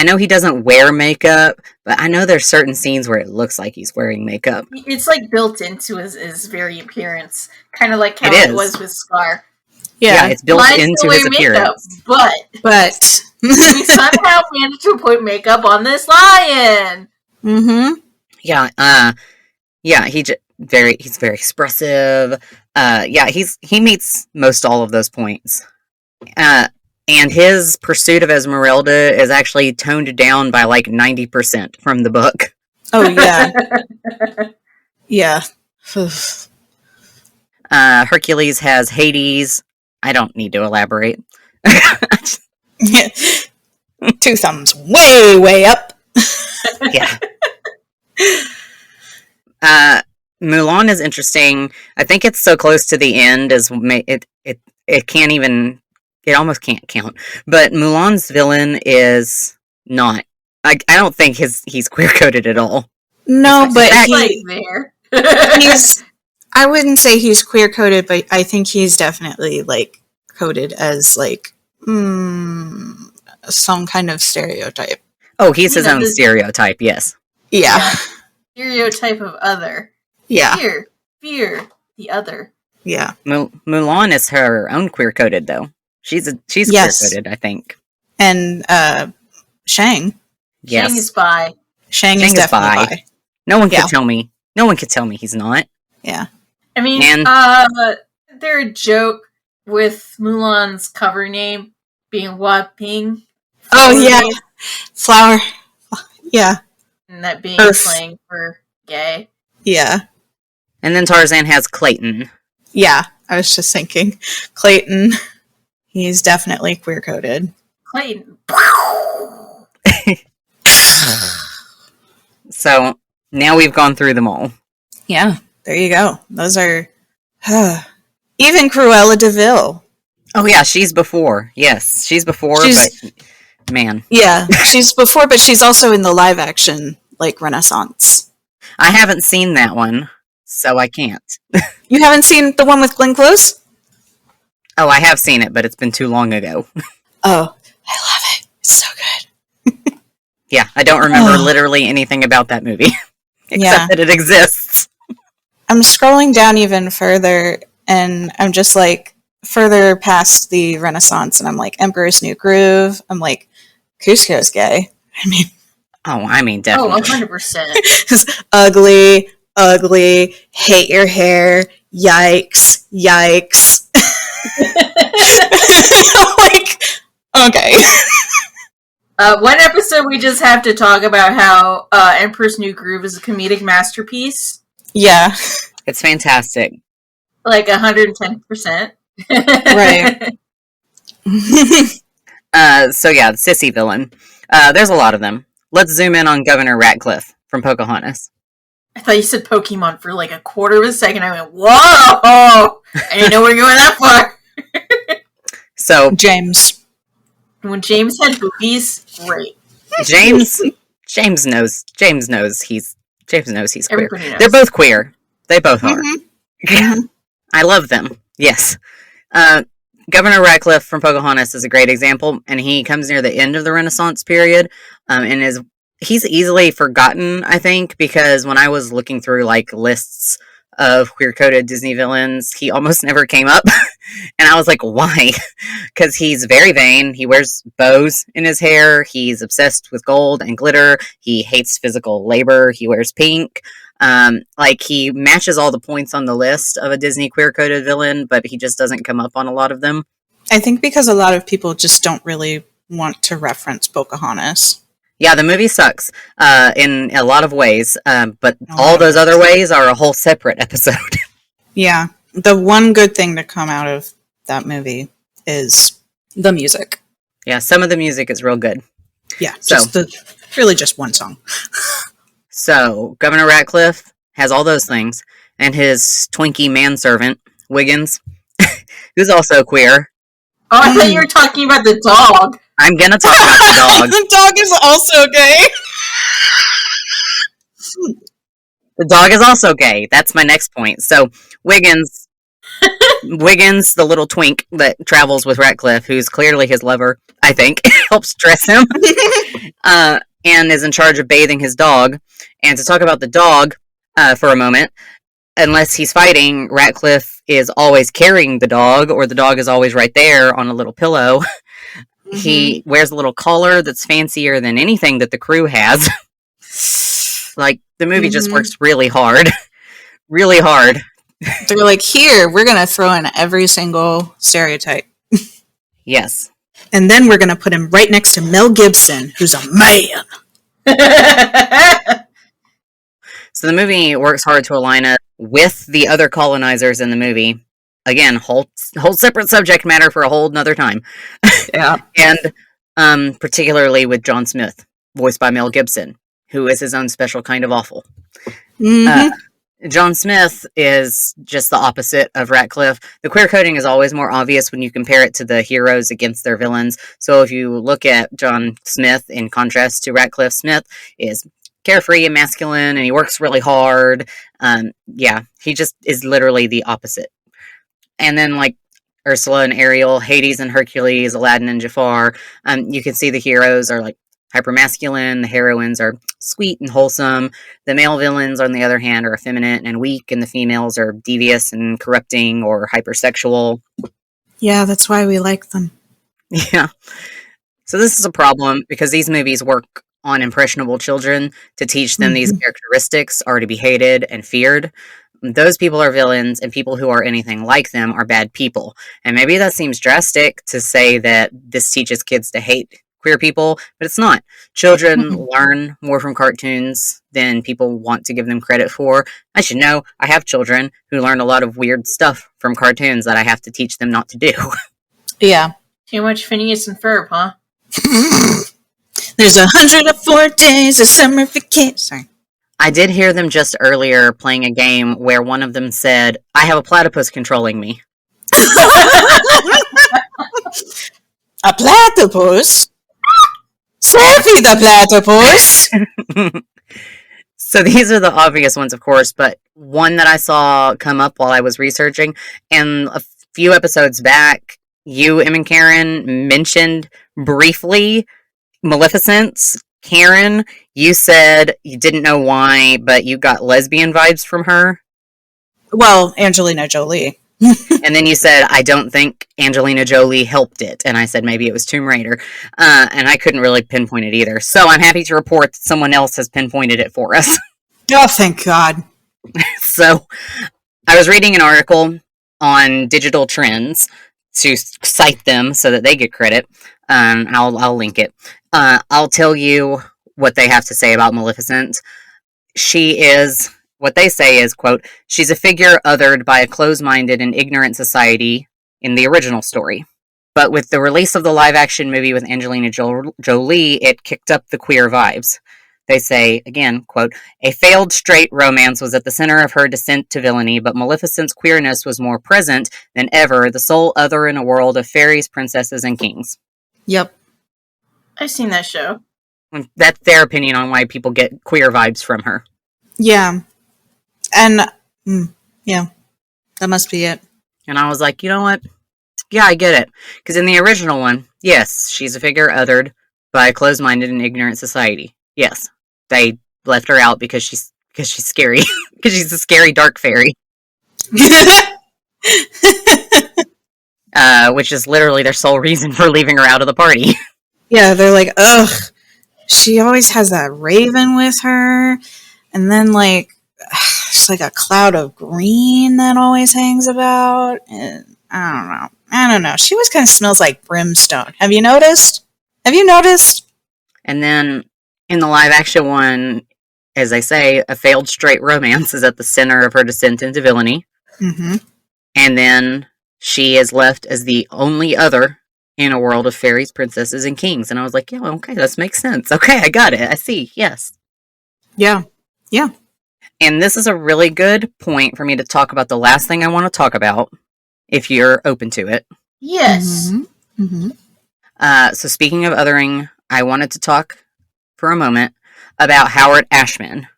know he doesn't wear makeup, but I know there's certain scenes where it looks like he's wearing makeup. It's like built into his very appearance, kind of like how it was with Scar. Yeah, it's built into his appearance. But we somehow managed to put makeup on this lion. Mm-hmm. Yeah. He's very expressive. He meets most all of those points. And his pursuit of Esmeralda is actually toned down by like 90% from the book. Oh, yeah. Yeah. Hercules has Hades. I don't need to elaborate. Two thumbs way up. Yeah. Mulan is interesting. I think it's so close to the end as it can't even... It almost can't count. But Mulan's villain is not. I don't think he's queer-coded at all. No, but he's... I wouldn't say he's queer-coded, but I think he's definitely, like, coded as, like, some kind of stereotype. Oh, he's his own stereotype, yes. Yeah. Stereotype of other. Yeah. Fear, the other. Yeah. Mulan is her own queer-coded, though. She's queer-coded, I think. And Shang. Yes. Shang is bi. Shang is definitely bi. No one could tell me. No one could tell me he's not. Yeah. I mean, there a joke with Mulan's cover name being Hua Ping. Oh yeah. Flower. Yeah. And that being Earth. slang for gay. Yeah. And then Tarzan has Clayton. Yeah, I was just thinking. Clayton, he's definitely queer-coded. Clayton. So now we've gone through them all. Yeah, there you go. Those are... even Cruella de Vil. Oh yeah, she's before. Yes, she's before, but man. Yeah, she's before, but she's also in the live-action, like, Renaissance. I haven't seen that one, so I can't. You haven't seen the one with Glenn Close? Oh, I have seen it, but it's been too long ago. Oh, I love it. It's so good. Yeah, I don't remember literally anything about that movie, except that it exists. I'm scrolling down even further, and I'm just like, further past the Renaissance, and I'm like, Emperor's New Groove. I'm like, Cusco's gay. I mean, definitely. 100%. Ugly, hate your hair, yikes. Like, okay. One episode we just have to talk about how Emperor's New Groove is a comedic masterpiece. Yeah. It's fantastic. Like 110%. Right. So yeah, the sissy villain. There's a lot of them. Let's zoom in on Governor Ratcliffe from Pocahontas. I thought you said Pokemon for like a quarter of a second. I went, whoa! I didn't know we were going that far. So James. When James had boobies, great. James knows he's queer. Everybody knows. They're both queer. They both are. Mm-hmm. I love them. Yes. Governor Ratcliffe from Pocahontas is a great example, and he comes near the end of the Renaissance period, and he's easily forgotten, I think, because when I was looking through like lists of queer-coded Disney villains, he almost never came up, and I was like, why? Because he's very vain. He wears bows in his hair. He's obsessed with gold and glitter. He hates physical labor. He wears pink. Like he matches all the points on the list of a Disney queer-coded villain, but he just doesn't come up on a lot of them. I think because a lot of people just don't really want to reference Pocahontas. Yeah, the movie sucks in a lot of ways, but all those other ways are a whole separate episode. Yeah, the one good thing to come out of that movie is the music. Yeah, some of the music is real good. Yeah, really just one song. So, Governor Ratcliffe has all those things, and his Twinkie manservant, Wiggins, who's also queer. Oh, I thought you were talking about the dog. I'm gonna talk about the dog. The dog is also gay. The dog is also gay. That's my next point. So, Wiggins, the little twink that travels with Ratcliffe, who's clearly his lover, I think, helps dress him, and is in charge of bathing his dog. And to talk about the dog for a moment, unless he's fighting, Ratcliffe is always carrying the dog, or the dog is always right there on a little pillow. Mm-hmm. He wears a little collar that's fancier than anything that the crew has. Like, the movie just works really hard. Really hard. They're like, here, we're going to throw in every single stereotype. Yes. And then we're going to put him right next to Mel Gibson, who's a man. So the movie works hard to align us with the other colonizers in the movie. Again, whole separate subject matter for a whole nother time. Yeah. And particularly with John Smith, voiced by Mel Gibson, who is his own special kind of awful. Mm-hmm. John Smith is just the opposite of Ratcliffe. The queer coding is always more obvious when you compare it to the heroes against their villains. So if you look at John Smith in contrast to Ratcliffe, Smith is carefree and masculine, and he works really hard. He just is literally the opposite. And then, like, Ursula and Ariel, Hades and Hercules, Aladdin and Jafar, you can see the heroes are, like, hypermasculine, the heroines are sweet and wholesome, the male villains, on the other hand, are effeminate and weak, and the females are devious and corrupting or hypersexual. Yeah, that's why we like them. Yeah. So this is a problem, because these movies work on impressionable children to teach them these characteristics are to be hated and feared. Those people are villains, and people who are anything like them are bad people. And maybe that seems drastic to say that this teaches kids to hate queer people, but it's not. Children learn more from cartoons than people want to give them credit for. I should know, I have children who learn a lot of weird stuff from cartoons that I have to teach them not to do. Yeah. Too much Phineas and Ferb, huh? There's 104 days of summer vacation. Sorry. I did hear them just earlier playing a game where one of them said, I have a platypus controlling me. A platypus? Selfie the platypus! So these are the obvious ones, of course, but one that I saw come up while I was researching, and a few episodes back, you, Em and Karen, mentioned briefly Maleficence. Karen, you said you didn't know why, but you got lesbian vibes from her. Well, Angelina Jolie. And then you said, I don't think Angelina Jolie helped it. And I said, maybe it was Tomb Raider. And I couldn't really pinpoint it either. So I'm happy to report that someone else has pinpointed it for us. Oh, thank God. So I was reading an article on digital trends to cite them so that they get credit. I'll link it. I'll tell you what they have to say about Maleficent. She is, what they say is, quote, she's a figure othered by a closed-minded and ignorant society in the original story. But with the release of the live-action movie with Angelina Jolie, it kicked up the queer vibes. They say, again, quote, a failed straight romance was at the center of her descent to villainy, but Maleficent's queerness was more present than ever, the sole other in a world of fairies, princesses, and kings. Yep. I've seen that show. That's their opinion on why people get queer vibes from her. Yeah. And, yeah, that must be it. And I was like, you know what? Yeah, I get it. Because in the original one, yes, she's a figure othered by a closed-minded and ignorant society. Yes, they left her out because she's scary. Because she's a scary dark fairy. Which is literally their sole reason for leaving her out of the party. Yeah, they're like, ugh, she always has that raven with her. And then, like, there's like a cloud of green that always hangs about. And I don't know. She always kind of smells like brimstone. Have you noticed? And then in the live action one, as I say, a failed straight romance is at the center of her descent into villainy. Mm-hmm. And then she is left as the only other in a world of fairies, princesses, and kings. And I was like, yeah, okay, this makes sense. Okay, I got it. I see. Yes. Yeah. Yeah. And this is a really good point for me to talk about the last thing I want to talk about, if you're open to it. Yes. Mm-hmm. Mm-hmm. So speaking of othering, I wanted to talk for a moment about Howard Ashman.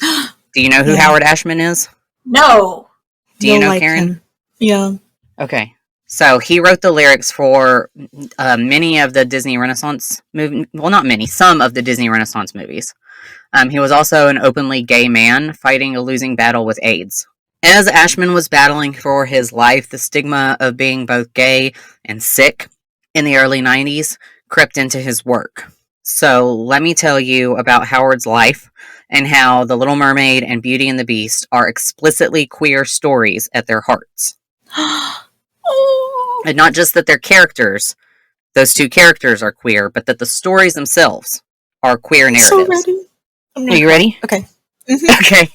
Do you know who Howard Ashman is? No. Do you know Karen? Him. Yeah. Okay. So he wrote the lyrics for many of the Disney Renaissance movies. Well, not many. Some of the Disney Renaissance movies. He was also an openly gay man fighting a losing battle with AIDS. As Ashman was battling for his life, the stigma of being both gay and sick in the early 90s crept into his work. So let me tell you about Howard's life and how The Little Mermaid and Beauty and the Beast are explicitly queer stories at their hearts. And not just that their characters, those two characters are queer, but that the stories themselves are queer narratives. So ready. Are you ready? Okay. Mm-hmm. Okay.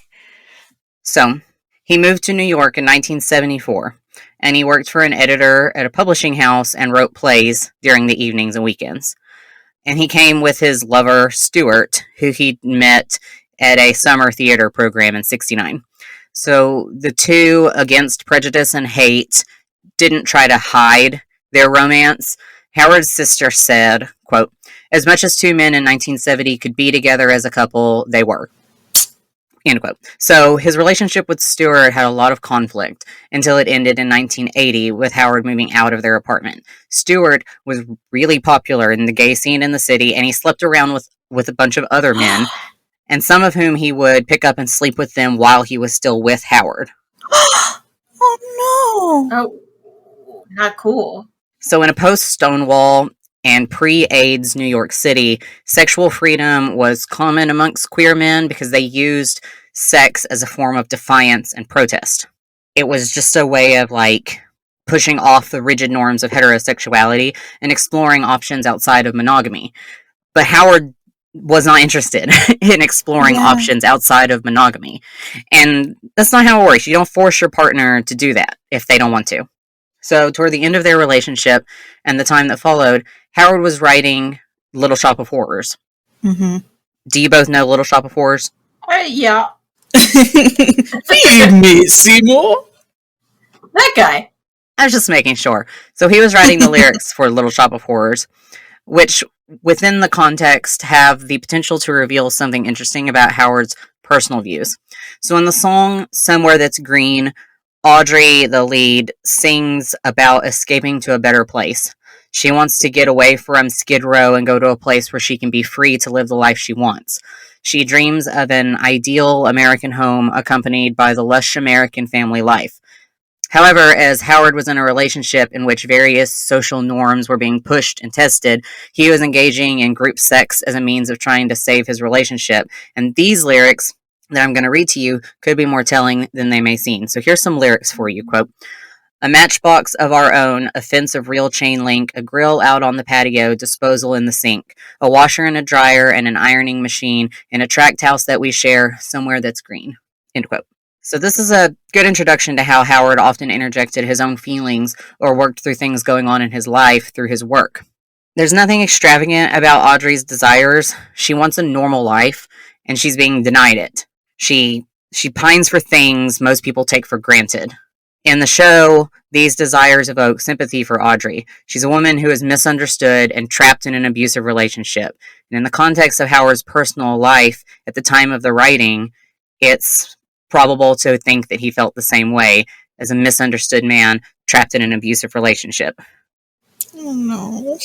So, he moved to New York in 1974, and he worked for an editor at a publishing house and wrote plays during the evenings and weekends. And he came with his lover, Stuart, who he'd met at a summer theater program in '69. So, the two, against prejudice and hate, didn't try to hide their romance. Howard's sister said, quote, as much as two men in 1970 could be together as a couple, they were. End quote. So his relationship with Stuart had a lot of conflict until it ended in 1980 with Howard moving out of their apartment. Stuart was really popular in the gay scene in the city, and he slept around with a bunch of other men, and some of whom he would pick up and sleep with them while he was still with Howard. Oh, no. Oh, not cool. So in a post-Stonewall and pre-AIDS New York City, sexual freedom was common amongst queer men because they used sex as a form of defiance and protest. It was just a way of, like, pushing off the rigid norms of heterosexuality and exploring options outside of monogamy. But Howard was not interested in exploring options outside of monogamy. And that's not how it works. You don't force your partner to do that if they don't want to. So toward the end of their relationship and the time that followed, Howard was writing Little Shop of Horrors. Mm-hmm. Do you both know Little Shop of Horrors? Yeah. Feed me, Seymour. That guy. I was just making sure. So he was writing the lyrics for Little Shop of Horrors, which within the context have the potential to reveal something interesting about Howard's personal views. So in the song Somewhere That's Green, Audrey, the lead, sings about escaping to a better place. She wants to get away from Skid Row and go to a place where she can be free to live the life she wants. She dreams of an ideal American home accompanied by the lush American family life. However, as Howard was in a relationship in which various social norms were being pushed and tested, he was engaging in group sex as a means of trying to save his relationship. And these lyrics that I'm going to read to you could be more telling than they may seem. So here's some lyrics for you. Quote, "A matchbox of our own, a fence of real chain link, a grill out on the patio, disposal in the sink, a washer and a dryer and an ironing machine, and a tract house that we share, somewhere that's green." End quote. So this is a good introduction to how Howard often interjected his own feelings or worked through things going on in his life through his work. There's nothing extravagant about Audrey's desires. She wants a normal life, and she's being denied it. She pines for things most people take for granted. In the show, these desires evoke sympathy for Audrey. She's a woman who is misunderstood and trapped in an abusive relationship. And in the context of Howard's personal life at the time of the writing, it's probable to think that he felt the same way as a misunderstood man trapped in an abusive relationship. Oh no.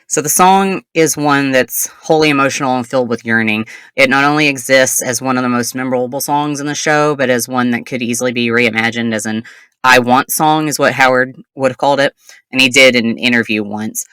So the song is one that's wholly emotional and filled with yearning. It not only exists as one of the most memorable songs in the show, but as one that could easily be reimagined as an I Want song, is what Howard would have called it. And he did in an interview once.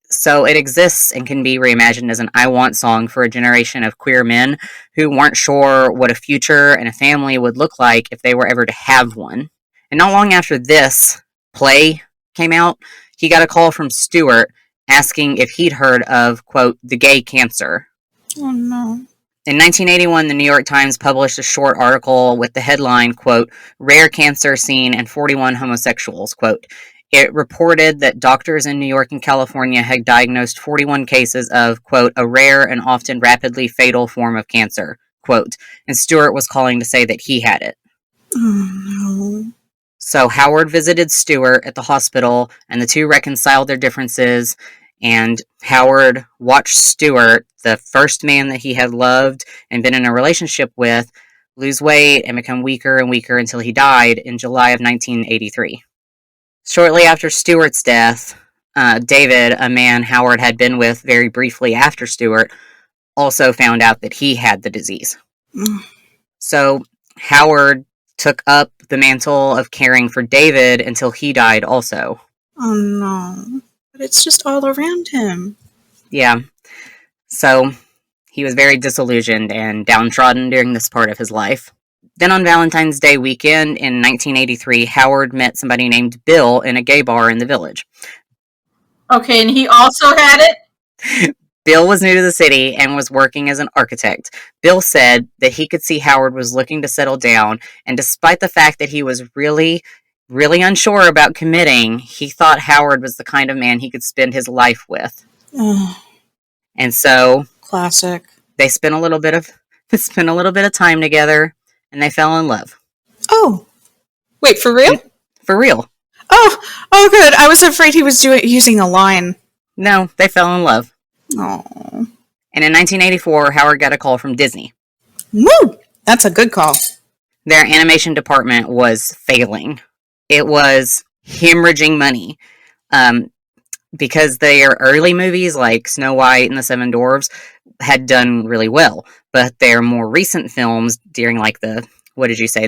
So it exists and can be reimagined as an I Want song for a generation of queer men who weren't sure what a future and a family would look like if they were ever to have one. And not long after this play came out, he got a call from Stewart asking if he'd heard of, quote, the gay cancer. Oh no. In 1981, the New York Times published a short article with the headline, quote, "Rare Cancer Seen in 41 Homosexuals," quote. It reported that doctors in New York and California had diagnosed 41 cases of, quote, "a rare and often rapidly fatal form of cancer," quote. And Stewart was calling to say that he had it. Oh no. So Howard visited Stewart at the hospital, and the two reconciled their differences, and Howard watched Stewart, the first man that he had loved and been in a relationship with, lose weight and become weaker and weaker until he died in July of 1983. Shortly after Stewart's death, David, a man Howard had been with very briefly after Stewart, also found out that he had the disease. So Howard took up the mantle of caring for David until he died also. Oh no. But it's just all around him. Yeah. So he was very disillusioned and downtrodden during this part of his life. Then on Valentine's Day weekend in 1983, Howard met somebody named Bill in a gay bar in the village. Okay, and he also had it? Bill was new to the city and was working as an architect. Bill said that he could see Howard was looking to settle down, and despite the fact that he was really unsure about committing, he thought Howard was the kind of man he could spend his life with. Oh, And so classic. they spent a little bit of time together, and they fell in love. Oh. Wait, for real? For real. Oh, good. I was afraid he was using a line. No, they fell in love. Oh. And in 1984, Howard got a call from Disney. Woo! That's a good call. Their animation department was failing. It was hemorrhaging money. Because their early movies, like Snow White and the Seven Dwarfs, had done really well. But their more recent films, during like the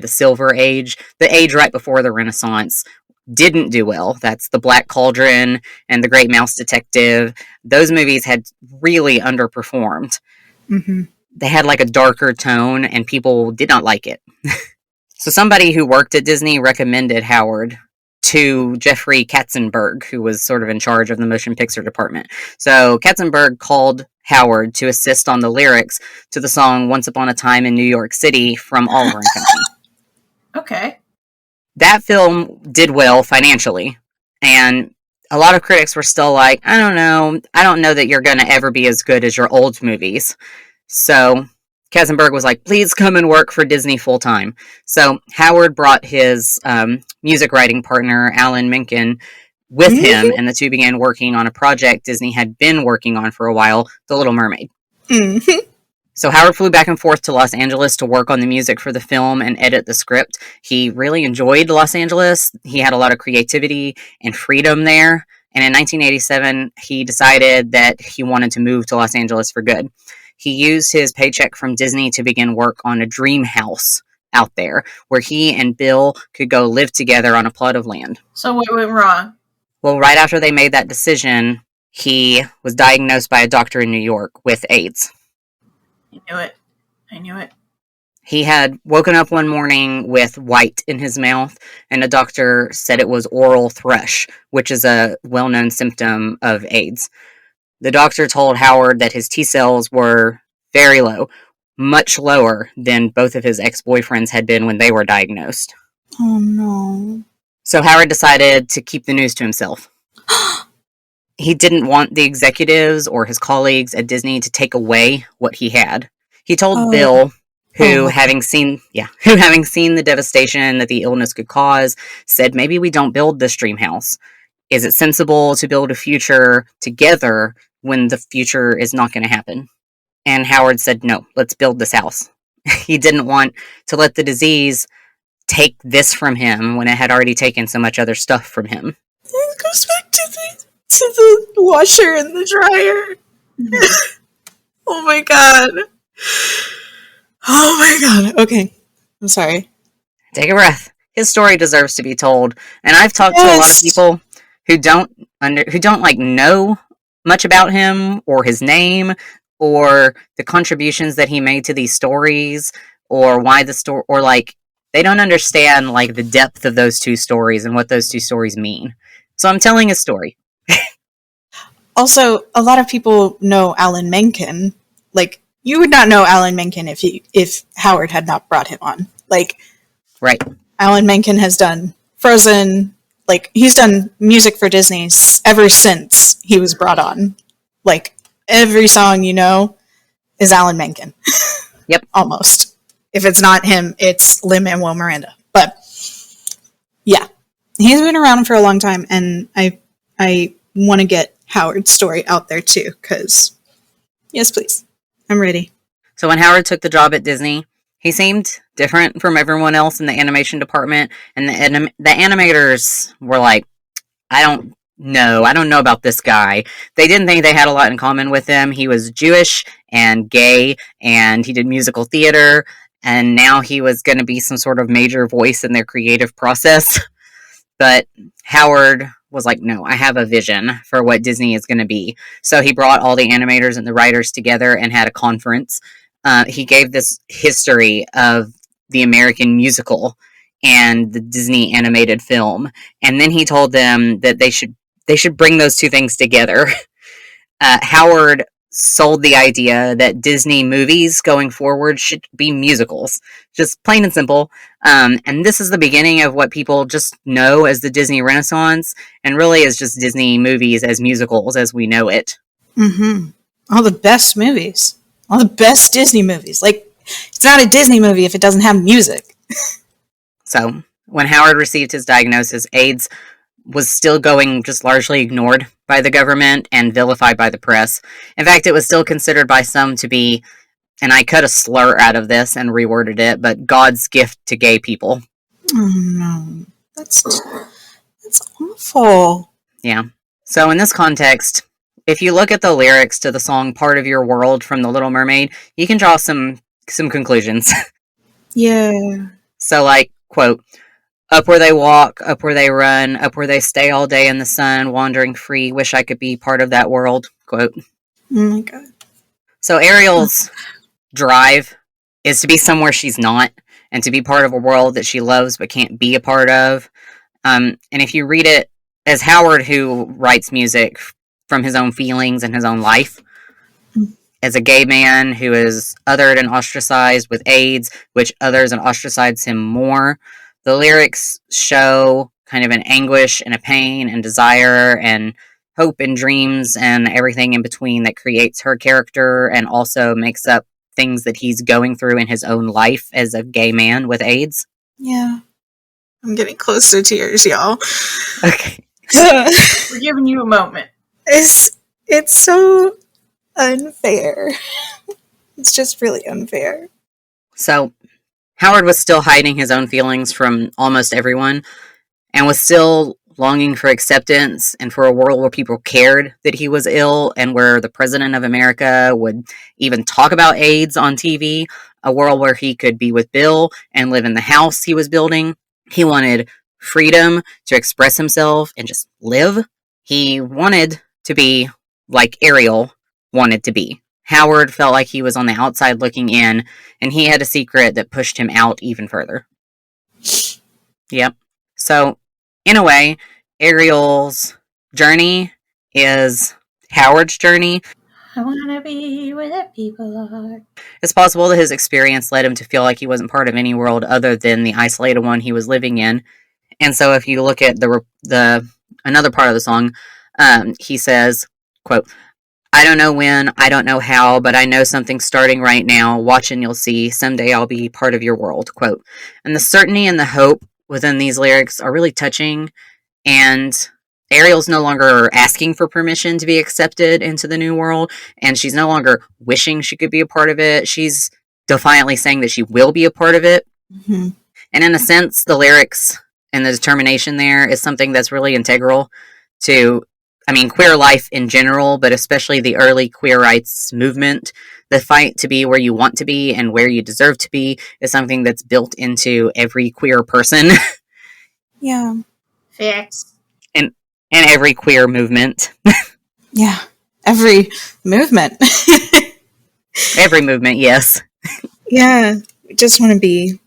Silver Age, the age right before the Renaissance, didn't do well. That's The Black Cauldron and The Great Mouse Detective. Those movies had really underperformed. Mm-hmm. They had like a darker tone, and people did not like it. So somebody who worked at Disney recommended Howard to Jeffrey Katzenberg, who was sort of in charge of the motion picture department. So Katzenberg called Howard to assist on the lyrics to the song Once Upon a Time in New York City from Oliver and Company. Okay. That film did well financially, and a lot of critics were still like, I don't know that you're going to ever be as good as your old movies. So Katzenberg was like, please come and work for Disney full time. So Howard brought his music writing partner, Alan Menken, with him, and the two began working on a project Disney had been working on for a while, The Little Mermaid. So Howard flew back and forth to Los Angeles to work on the music for the film and edit the script. He really enjoyed Los Angeles. He had a lot of creativity and freedom there. And in 1987, he decided that he wanted to move to Los Angeles for good. He used his paycheck from Disney to begin work on a dream house out there where he and Bill could go live together on a plot of land. So what went wrong? Well, right after they made that decision, he was diagnosed by a doctor in New York with AIDS. I knew it. He had woken up one morning with white in his mouth, and the doctor said it was oral thrush, which is a well-known symptom of AIDS. The doctor told Howard that his T cells were very low, much lower than both of his ex-boyfriends had been when they were diagnosed. Oh, no. So Howard decided to keep the news to himself. He didn't want the executives or his colleagues at Disney to take away what he had. He told Bill, who having seen the devastation that the illness could cause, said, maybe we don't build this dream house. Is it sensible to build a future together when the future is not going to happen? And Howard said, no, let's build this house. He didn't want to let the disease take this from him when it had already taken so much other stuff from him. It goes back to the washer and the dryer. Oh my god. Oh my god. Okay. I'm sorry. Take a breath. His story deserves to be told. And I've talked to a lot of people who don't like know much about him or his name or the contributions that he made to these stories or why the story, or like they don't understand like the depth of those two stories and what those two stories mean. So I'm telling his story. Also, a lot of people know Alan Menken. Like, you would not know Alan Menken if Howard had not brought him on. Like, right. Alan Menken has done Frozen. Like, he's done music for Disney ever since he was brought on. Like, every song you know is Alan Menken. Yep. Almost. If it's not him, it's Lin-Manuel Miranda. But, yeah. He's been around for a long time, and I want to get Howard's story out there, too, because, yes, please. I'm ready. So when Howard took the job at Disney, he seemed different from everyone else in the animation department, and the animators were like, I don't know about this guy. They didn't think they had a lot in common with him. He was Jewish and gay, and he did musical theater, and now he was going to be some sort of major voice in their creative process. But Howard was like, no, I have a vision for what Disney is going to be. So he brought all the animators and the writers together and had a conference. He gave this history of the American musical and the Disney animated film. And then he told them that they should bring those two things together. Howard sold the idea that Disney movies going forward should be musicals. Just plain and simple. And this is the beginning of what people just know as the Disney Renaissance, and really is just Disney movies as musicals as we know it. Mm-hmm. All the best movies. All the best Disney movies. Like, it's not a Disney movie if it doesn't have music. So, when Howard received his diagnosis, AIDS was still going just largely ignored by the government and vilified by the press. In fact, it was still considered by some to be, and I cut a slur out of this and reworded it, but God's gift to gay people. Oh no. That's awful. Yeah. So in this context, if you look at the lyrics to the song Part of Your World from The Little Mermaid, you can draw some conclusions. Yeah. So like, quote, up where they walk, up where they run, up where they stay all day in the sun, wandering free, wish I could be part of that world, quote. Oh my god. So Ariel's drive is to be somewhere she's not, and to be part of a world that she loves but can't be a part of. And if you read it as Howard, who writes music from his own feelings and his own life, as a gay man who is othered and ostracized with AIDS, which others and ostracize him more, the lyrics show kind of an anguish and a pain and desire and hope and dreams and everything in between that creates her character and also makes up things that he's going through in his own life as a gay man with AIDS. Yeah. I'm getting close to tears, y'all. Okay. We're giving you a moment. It's so unfair. It's just really unfair. So, Howard was still hiding his own feelings from almost everyone and was still longing for acceptance and for a world where people cared that he was ill and where the president of America would even talk about AIDS on TV, a world where he could be with Bill and live in the house he was building. He wanted freedom to express himself and just live. He wanted to be like Ariel wanted to be. Howard felt like he was on the outside looking in, and he had a secret that pushed him out even further. Yep. So, in a way, Ariel's journey is Howard's journey. I want to be where the people are. It's possible that his experience led him to feel like he wasn't part of any world other than the isolated one he was living in. And so if you look at the another part of the song, he says, quote, "I don't know when, I don't know how, but I know something's starting right now. Watch and you'll see. Someday I'll be part of your world," quote. And the certainty and the hope within these lyrics are really touching. And Ariel's no longer asking for permission to be accepted into the new world, and she's no longer wishing she could be a part of it. She's defiantly saying that she will be a part of it. Mm-hmm. And in a sense, the lyrics and the determination there is something that's really integral to, queer life in general, but especially the early queer rights movement. The fight to be where you want to be and where you deserve to be is something that's built into every queer person. Yeah. Facts. And every queer movement. Yeah. Every movement. Every movement, yes. Yeah. We just want to be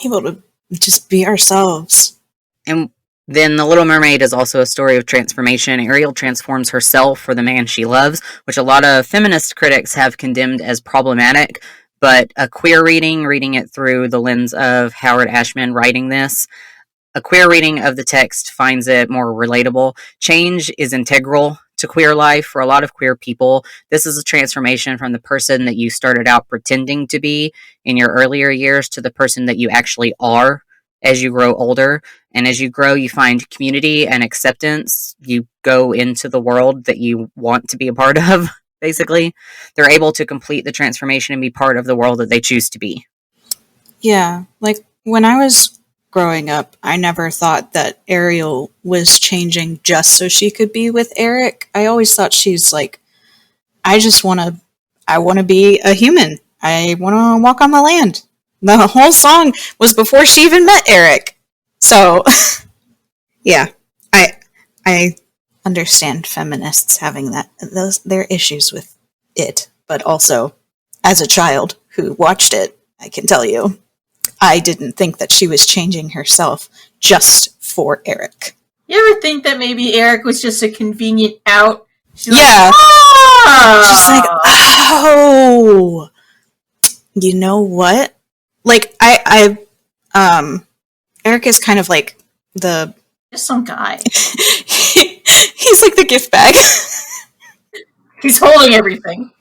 able to just be ourselves. And then The Little Mermaid is also a story of transformation. Ariel transforms herself for the man she loves, which a lot of feminist critics have condemned as problematic. But a queer reading it through the lens of Howard Ashman writing this, a queer reading of the text finds it more relatable. Change is integral to queer life for a lot of queer people. This is a transformation from the person that you started out pretending to be in your earlier years to the person that you actually are as you grow older. And as you grow, you find community and acceptance. You go into the world that you want to be a part of, basically. They're able to complete the transformation and be part of the world that they choose to be. Yeah. Like, when I was growing up, I never thought that Ariel was changing just so she could be with Eric. I always thought she's like, I want to be a human. I want to walk on the land. The whole song was before she even met Eric. So, yeah, I understand feminists having their issues with it, but also as a child who watched it, I can tell you, I didn't think that she was changing herself just for Eric. You ever think that maybe Eric was just a convenient out? She's yeah. Like, oh! She's like, oh, you know what? Like, Eric is kind of like just some guy. He's like the gift bag. He's holding everything.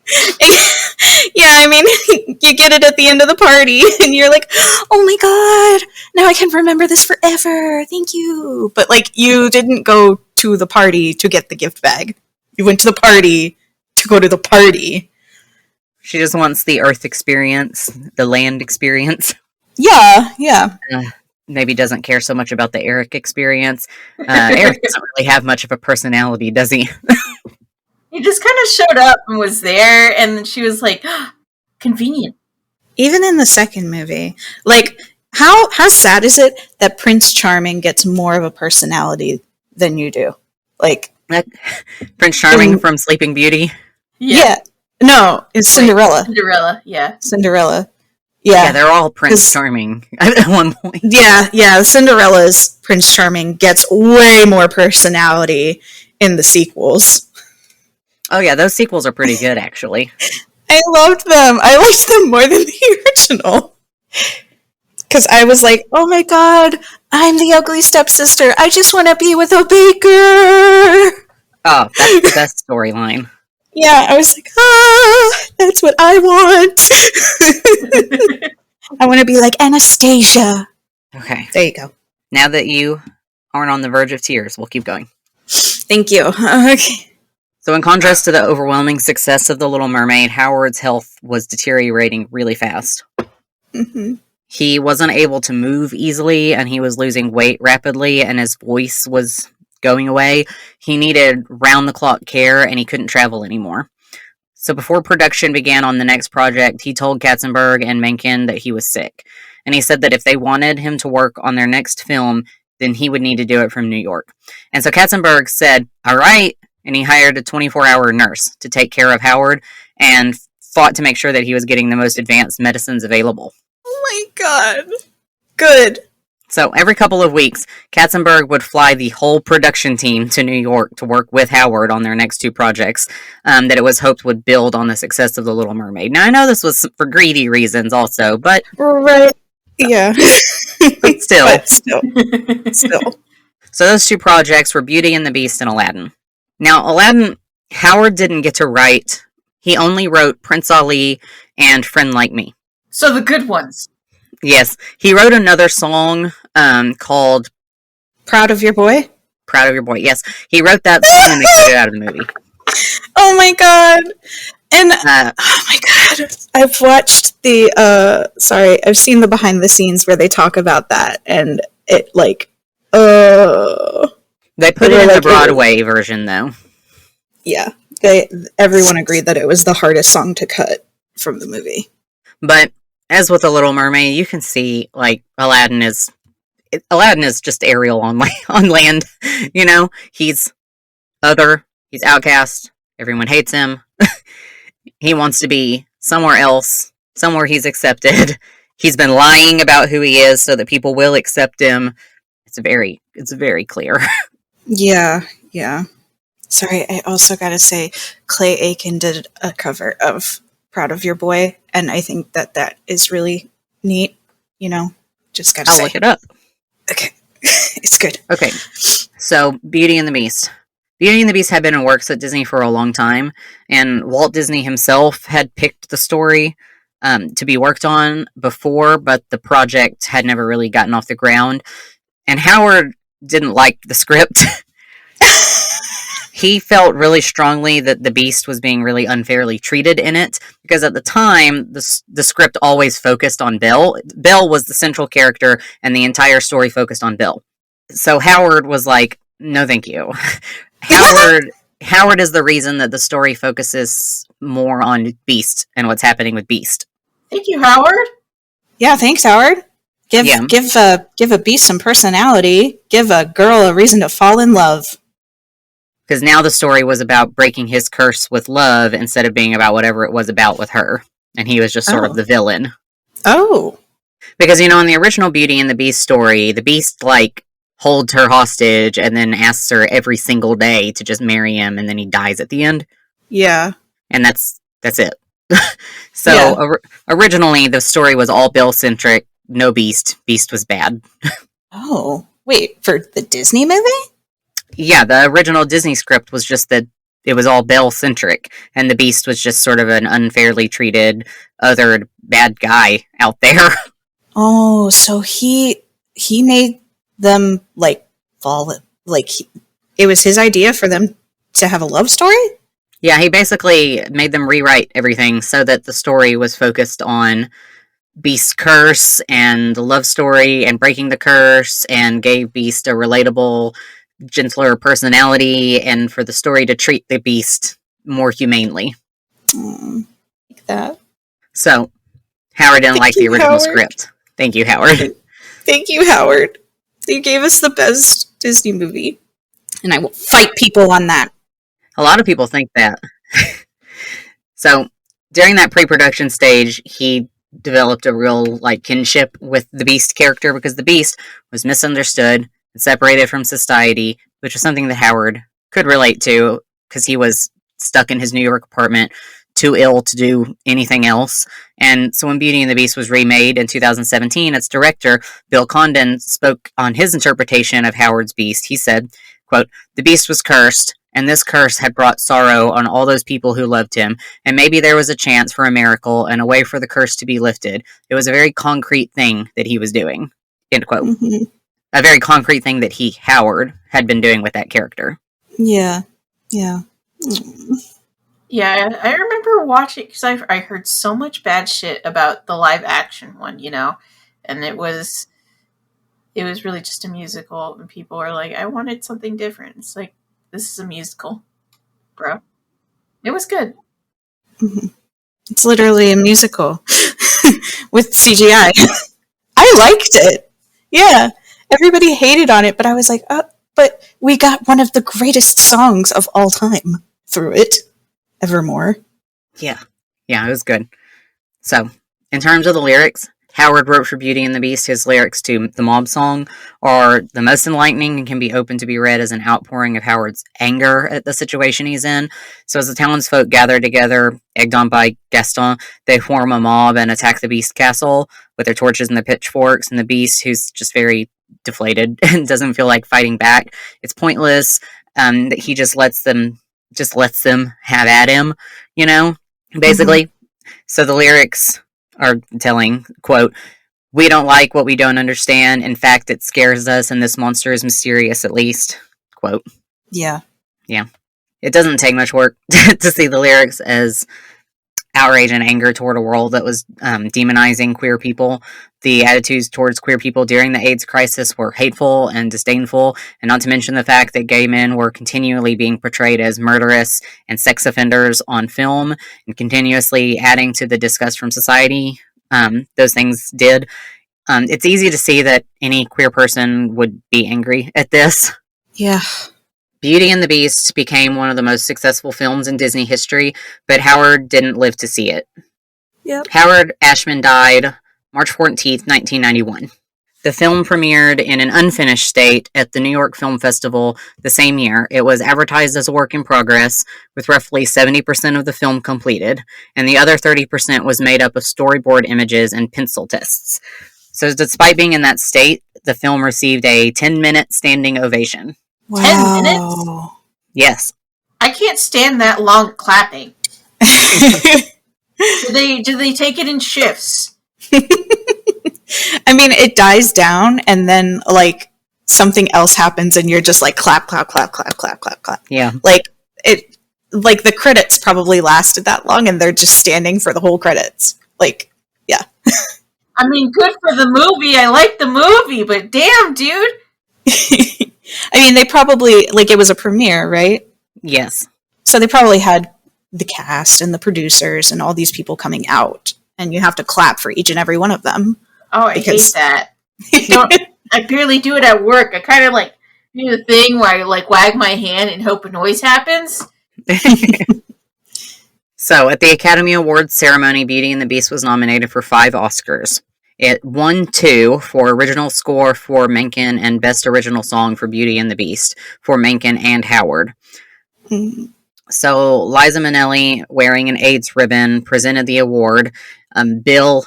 Yeah, you get it at the end of the party, and you're like, oh my god, now I can remember this forever, thank you. But, you didn't go to the party to get the gift bag. You went to the party to go to the party. She just wants the Earth experience, the land experience. Yeah. Maybe doesn't care so much about the Eric experience. Eric doesn't really have much of a personality, does he? He just kind of showed up and was there, and then she was like, convenient. Even in the second movie, how sad is it that Prince Charming gets more of a personality than you do? Prince Charming from Sleeping Beauty? Yeah. No, it's Cinderella. Cinderella, yeah. Cinderella. Yeah, they're all Prince Charming at one point. Yeah. Cinderella's Prince Charming gets way more personality in the sequels. Oh yeah, those sequels are pretty good, actually. I loved them. I liked them more than the original. Because I was like, oh my god, I'm the ugly stepsister. I just want to be with a baker. Oh, that's the best storyline. Yeah, I was like, that's what I want. I want to be like Anastasia. Okay. There you go. Now that you aren't on the verge of tears, we'll keep going. Thank you. Okay. So in contrast to the overwhelming success of The Little Mermaid, Howard's health was deteriorating really fast. Mm-hmm. He wasn't able to move easily, and he was losing weight rapidly, and his voice was going away. He needed round-the-clock care, and he couldn't travel anymore. So before production began on the next project, he told Katzenberg and Menken that he was sick. And he said that if they wanted him to work on their next film, then he would need to do it from New York. And so Katzenberg said, all right, and he hired a 24-hour nurse to take care of Howard and fought to make sure that he was getting the most advanced medicines available. Oh my god. Good. So every couple of weeks, Katzenberg would fly the whole production team to New York to work with Howard on their next two projects that it was hoped would build on the success of The Little Mermaid. Now, I know this was for greedy reasons also, but... Right. Yeah. But still. Still. So those two projects were Beauty and the Beast and Aladdin. Now, Aladdin, Howard didn't get to write. He only wrote Prince Ali and Friend Like Me. So the good ones. Yes. He wrote another song called... Proud of Your Boy? Proud of Your Boy, yes. He wrote that song and they cut it out of the movie. Oh my god. And, oh my god. I've watched I've seen the behind the scenes where they talk about that, and it, like, They put it in the Broadway version, though. Yeah. Everyone agreed that it was the hardest song to cut from the movie. But, as with The Little Mermaid, you can see, like, Aladdin is just Ariel on land, you know? He's other, he's outcast, everyone hates him, he wants to be somewhere else, somewhere he's accepted, he's been lying about who he is so that people will accept him. It's very clear. Yeah. Sorry, I also gotta say, Clay Aiken did a cover of Proud of Your Boy, and I think that is really neat, you know? Just gotta say. I'll look it up. Okay. It's good. Okay, so Beauty and the Beast. Beauty and the Beast had been in works at Disney for a long time, and Walt Disney himself had picked the story to be worked on before, but the project had never really gotten off the ground. And Howard didn't like the script. He felt really strongly that the Beast was being really unfairly treated in it, because at the time, the script always focused on Belle. Belle was the central character, and the entire story focused on Belle. So Howard was like, no thank you. Howard is the reason that the story focuses more on Beast and what's happening with Beast. Thank you, Howard. Yeah, thanks, Howard. Give a beast some personality. Give a girl a reason to fall in love. Because now the story was about breaking his curse with love instead of being about whatever it was about with her. And he was just sort of the villain. Oh. Because, you know, in the original Beauty and the Beast story, the Beast, like, holds her hostage and then asks her every single day to just marry him, and then he dies at the end. Yeah. And that's it. Originally, the story was all Belle-centric, no Beast. Beast was bad. Oh. Wait, for the Disney movie? Yeah, the original Disney script was just that it was all Belle-centric, and the Beast was just sort of an unfairly treated, othered bad guy out there. Oh, so he made them, like, fall, like, it was his idea for them to have a love story? Yeah, he basically made them rewrite everything so that the story was focused on Beast's curse and the love story and breaking the curse, and gave Beast a relatable, gentler personality, and for the story to treat the Beast more humanely. Like that. So, Howard didn't like the original script. Thank you, Howard. Thank you, Howard. You gave us the best Disney movie. And I will fight people on that. A lot of people think that. So, during that pre-production stage, he developed a real kinship with the Beast character because the Beast was misunderstood and separated from society, which was something that Howard could relate to because he was stuck in his New York apartment, too ill to do anything else. And so when Beauty and the Beast was remade in 2017, its director, Bill Condon, spoke on his interpretation of Howard's Beast. He said, quote, "The Beast was cursed, and this curse had brought sorrow on all those people who loved him, and maybe there was a chance for a miracle and a way for the curse to be lifted. It was a very concrete thing that he was doing." End quote. Mm-hmm. A very concrete thing that Howard, had been doing with that character. Yeah. Yeah, I remember watching, because I heard so much bad shit about the live action one, and it was really just a musical, and people were like, I wanted something different. It's like, this is a musical, bro. It was good. Mm-hmm. It's literally a musical with CGI. I liked it. Yeah. Everybody hated on it, but I was like, but we got one of the greatest songs of all time through it. Evermore. Yeah, it was good. So, in terms of the lyrics, Howard wrote for Beauty and the Beast. His lyrics to the mob song are the most enlightening and can be open to be read as an outpouring of Howard's anger at the situation he's in. So as the townsfolk gather together, egged on by Gaston, they form a mob and attack the Beast Castle with their torches and their pitchforks, and the Beast, who's just very deflated and doesn't feel like fighting back. It's pointless. That he just lets them have at him, basically. Mm-hmm. So the lyrics are telling, quote, "We don't like what we don't understand. In fact, it scares us, and this monster is mysterious, at least," quote. Yeah. It doesn't take much work to see the lyrics as outrage and anger toward a world that was demonizing queer people. The attitudes towards queer people during the AIDS crisis were hateful and disdainful, and not to mention the fact that gay men were continually being portrayed as murderous and sex offenders on film, and continuously adding to the disgust from society. Those things did. It's easy to see that any queer person would be angry at this. Yeah. Beauty and the Beast became one of the most successful films in Disney history, but Howard didn't live to see it. Yep. Howard Ashman died March 14th, 1991. The film premiered in an unfinished state at the New York Film Festival the same year. It was advertised as a work in progress, with roughly 70% of the film completed, and the other 30% was made up of storyboard images and pencil tests. So despite being in that state, the film received a 10-minute standing ovation. Wow. 10 minutes? Yes. I can't stand that long clapping. Do they take it in shifts? I mean, it dies down and then something else happens and you're just like clap, clap, clap, clap, clap, clap, clap. Yeah. The credits probably lasted that long and they're just standing for the whole credits. Yeah. I mean, good for the movie. I like the movie, but damn, dude. I mean, they probably, it was a premiere, right? Yes. So they probably had the cast and the producers and all these people coming out, and you have to clap for each and every one of them. Oh, I hate that. I barely do it at work. I kind of do the thing where I wag my hand and hope a noise happens. So, at the Academy Awards ceremony, Beauty and the Beast was nominated for 5 Oscars. It won 2 for Original Score for Menken and Best Original Song for Beauty and the Beast for Menken and Howard. Mm-hmm. So Liza Minnelli, wearing an AIDS ribbon, presented the award. Bill,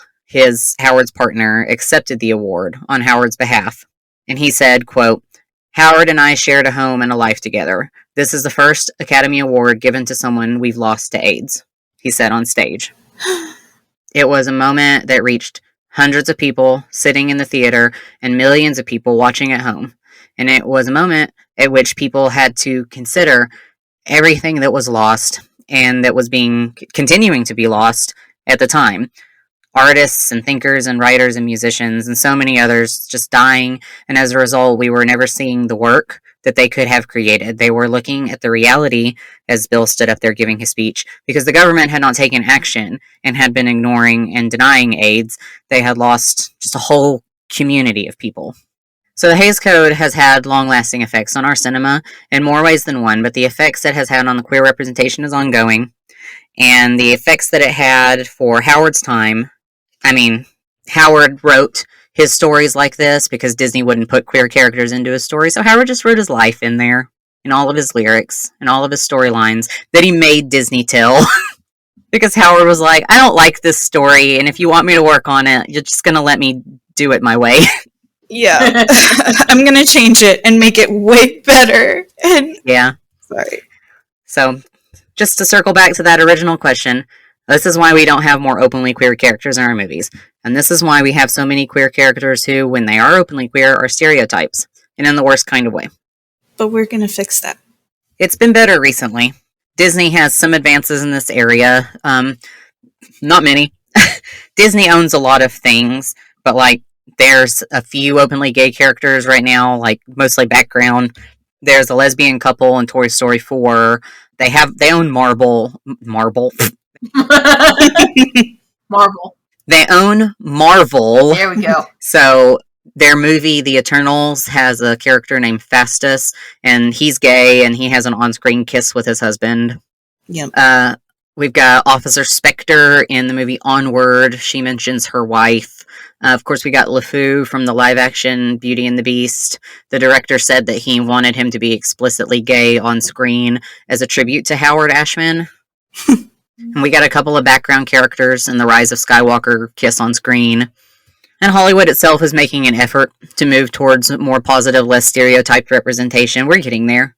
Howard's partner, accepted the award on Howard's behalf. And he said, quote, "Howard and I shared a home and a life together. This is the first Academy Award given to someone we've lost to AIDS," he said on stage. It was a moment that reached hundreds of people sitting in the theater and millions of people watching at home. And it was a moment at which people had to consider everything that was lost and that was continuing to be lost at the time. Artists and thinkers and writers and musicians and so many others just dying. And as a result, we were never seeing the work that they could have created. They were looking at the reality as Bill stood up there giving his speech, because the government had not taken action and had been ignoring and denying AIDS. They had lost just a whole community of people. So the Hays Code has had long-lasting effects on our cinema in more ways than one, but the effects it has had on the queer representation is ongoing. And the effects that it had for Howard's time I mean, Howard wrote his stories like this because Disney wouldn't put queer characters into his story, so Howard just wrote his life in there, in all of his lyrics, and all of his storylines that he made Disney tell. Because Howard was like, I don't like this story, and if you want me to work on it, you're just gonna let me do it my way. Yeah. I'm gonna change it and make it way better. And Yeah. sorry. So, just to circle back to that original question, this is why we don't have more openly queer characters in our movies. And this is why we have so many queer characters who, when they are openly queer, are stereotypes, and in the worst kind of way. But we're gonna fix that. It's been better recently. Disney has some advances in this area. Not many. Disney owns a lot of things, but like there's a few openly gay characters right now, like mostly background. There's a lesbian couple in Toy Story 4. They own Marvel. Marvel. They own Marvel. There we go. So their movie, The Eternals, has a character named Fastus, and he's gay, and he has an on-screen kiss with his husband. Yep. We've got Officer Spectre in the movie Onward. She mentions her wife. Of course, we got LeFou from the live-action Beauty and the Beast. The director said that he wanted him to be explicitly gay on screen as a tribute to Howard Ashman. And we got a couple of background characters in The Rise of Skywalker kiss on screen. And Hollywood itself is making an effort to move towards more positive, less stereotyped representation. We're getting there.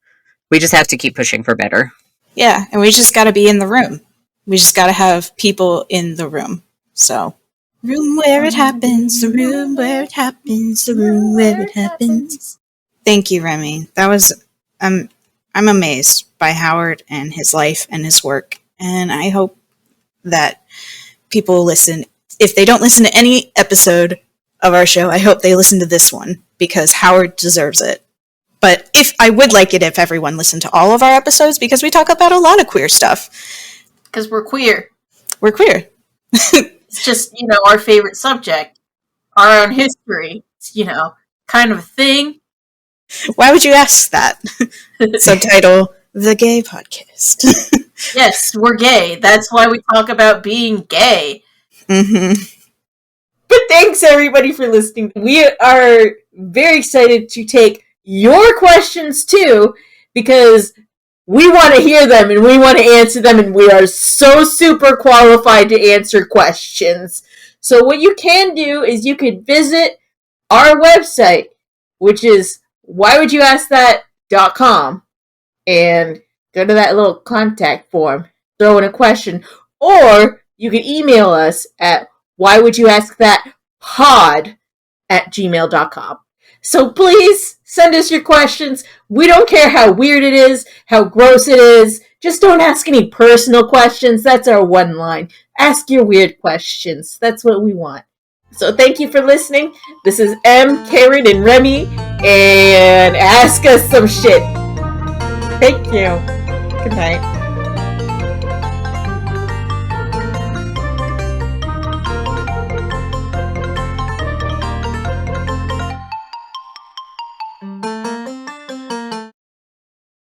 We just have to keep pushing for better. Yeah, and we just gotta be in the room. We just gotta have people in the room. So, room where it happens, the room where it happens, the room where it happens. Thank you, Remy. That was, I'm amazed by Howard and his life and his work. And I hope that people listen. If they don't listen to any episode of our show, I hope they listen to this one because Howard deserves it. But I would like it if everyone listened to all of our episodes because we talk about a lot of queer stuff. Because we're queer. We're queer. It's just, our favorite subject. Our own history. It's, kind of a thing. Why would you ask that? Subtitle, The Gay Podcast. Yes, we're gay. That's why we talk about being gay. Mm-hmm. But thanks, everybody, for listening. We are very excited to take your questions, too, because we want to hear them and we want to answer them, and we are so super qualified to answer questions. So what you can do is you could visit our website, which is whywouldyouskthat.com, and go to that little contact form, throw in a question, or you can email us at whywouldyouskthatpod@gmail.com. So please send us your questions. We don't care how weird it is, how gross it is. Just don't ask any personal questions. That's our one line. Ask your weird questions. That's what we want. So thank you for listening. This is M, Karen, and Remy, and ask us some shit. Thank you. Good night.